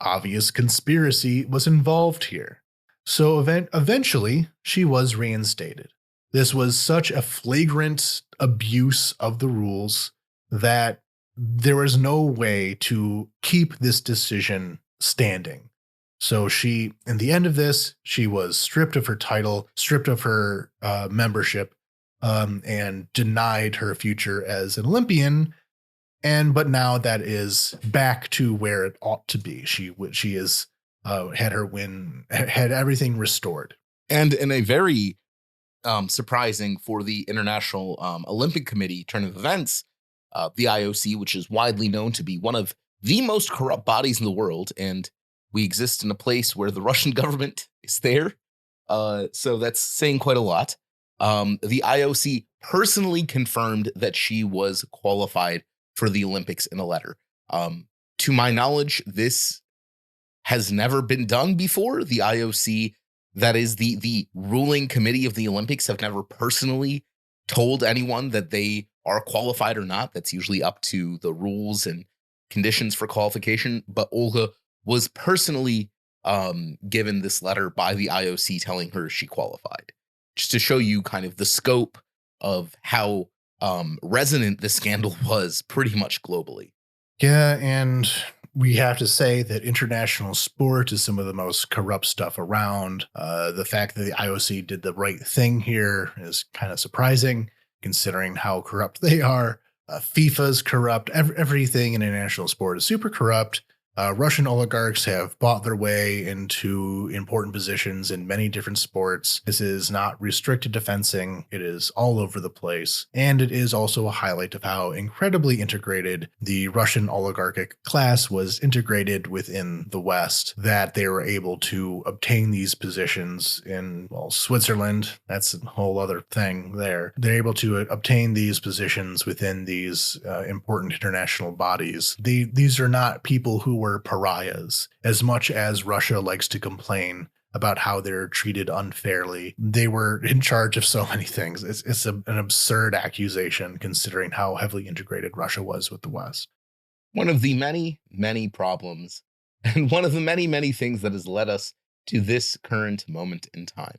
Obvious conspiracy was involved here. So eventually, she was reinstated. This was such a flagrant abuse of the rules that there was no way to keep this decision standing. So she, in the end of this, she was stripped of her title, stripped of her membership, and denied her future as an Olympian. But now that is back to where it ought to be. She is had her win, had everything restored. And in a very surprising for the International Olympic Committee turn of events, the IOC, which is widely known to be one of the most corrupt bodies in the world, and we exist in a place where the Russian government is there. So that's saying quite a lot. The IOC personally confirmed that she was qualified for the Olympics in a letter. To my knowledge, this has never been done before. The IOC, that is the ruling committee of the Olympics, have never personally told anyone that they are qualified or not. That's usually up to the rules and conditions for qualification. But Olga was personally given this letter by the IOC telling her she qualified, just to show you kind of the scope of how resonant this scandal was pretty much globally. Yeah, and we have to say that international sport is some of the most corrupt stuff around. The fact that the IOC did the right thing here is kind of surprising, considering how corrupt they are. FIFA's corrupt. Everything in international sport is super corrupt. Russian oligarchs have bought their way into important positions in many different sports. This is not restricted to fencing. It is all over the place. And it is also a highlight of how incredibly integrated the Russian oligarchic class was integrated within the West, that they were able to obtain these positions in, well, Switzerland. That's a whole other thing there. They're able to obtain these positions within these important international bodies. These are not people who were pariahs, as much as Russia likes to complain about how they're treated unfairly. They were in charge of so many things. It's an absurd accusation considering how heavily integrated Russia was with the West. One of the many, many problems, and one of the many, many things that has led us to this current moment in time.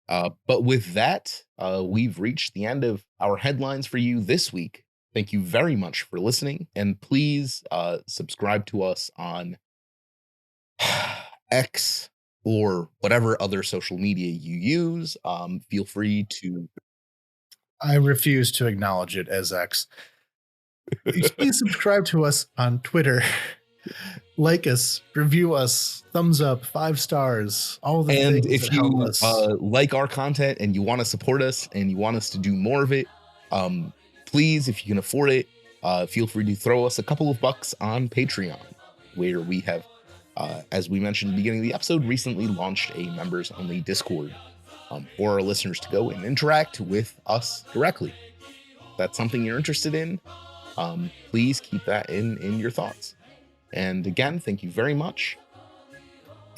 But with that, we've reached the end of our headlines for you this week. Thank you very much for listening, and please subscribe to us on X or whatever other social media you use. Feel free to... I refuse to acknowledge it as X. Please subscribe to us on Twitter. Like us, review us, thumbs up, 5 stars, all the things. And if you like our content and you want to support us and you want us to do more of it, please, if you can afford it, feel free to throw us a couple of bucks on Patreon, where we have, as we mentioned at the beginning of the episode, recently launched a members-only Discord for our listeners to go and interact with us directly. If that's something you're interested in, please keep that in your thoughts. And again, thank you very much.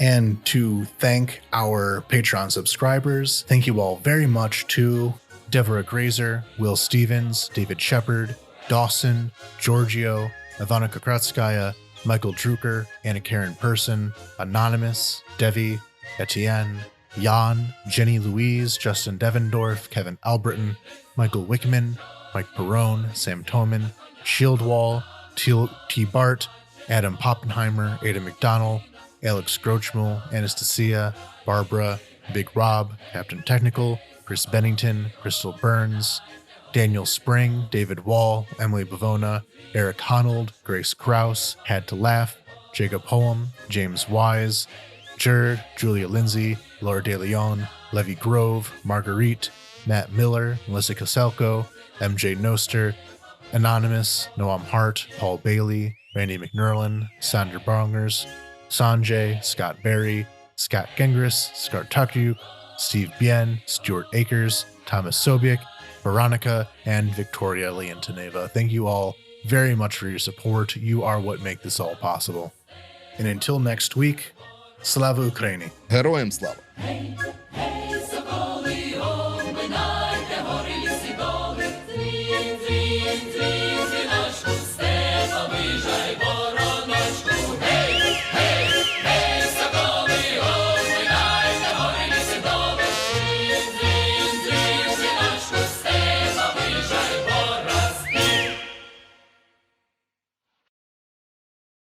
And to thank our Patreon subscribers, thank you all very much to Deborah Grazer, Will Stevens, David Shepard, Dawson, Giorgio, Ivanika Kratskaya, Michael Drucker, Anna Karen Person, Anonymous, Devi, Etienne, Jan, Jenny Louise, Justin Devendorf, Kevin Albritton, Michael Wickman, Mike Perone, Sam Toman, Shieldwall, T. Bart, Adam Poppenheimer, Ada McDonald, Alex Grochmel, Anastasia, Barbara, Big Rob, Captain Technical, Chris Bennington, Crystal Burns, Daniel Spring, David Wall, Emily Bavona, Eric Honold, Grace Krause, Had to Laugh, Jacob Hoem, James Wise, Jerd, Julia Lindsay, Laura De Leon, Levy Grove, Marguerite, Matt Miller, Melissa Koselko, MJ Noster, Anonymous, Noam Hart, Paul Bailey, Randy McNerlin, Sandra Bongers, Sanjay, Scott Berry, Scott Gengris, Scott Tuckuk, Steve Bien, Stuart Akers, Thomas Sobiek, Veronica, and Victoria Leontineva. Thank you all very much for your support. You are what make this all possible. And until next week, Slava Ukraini. Heroям слава!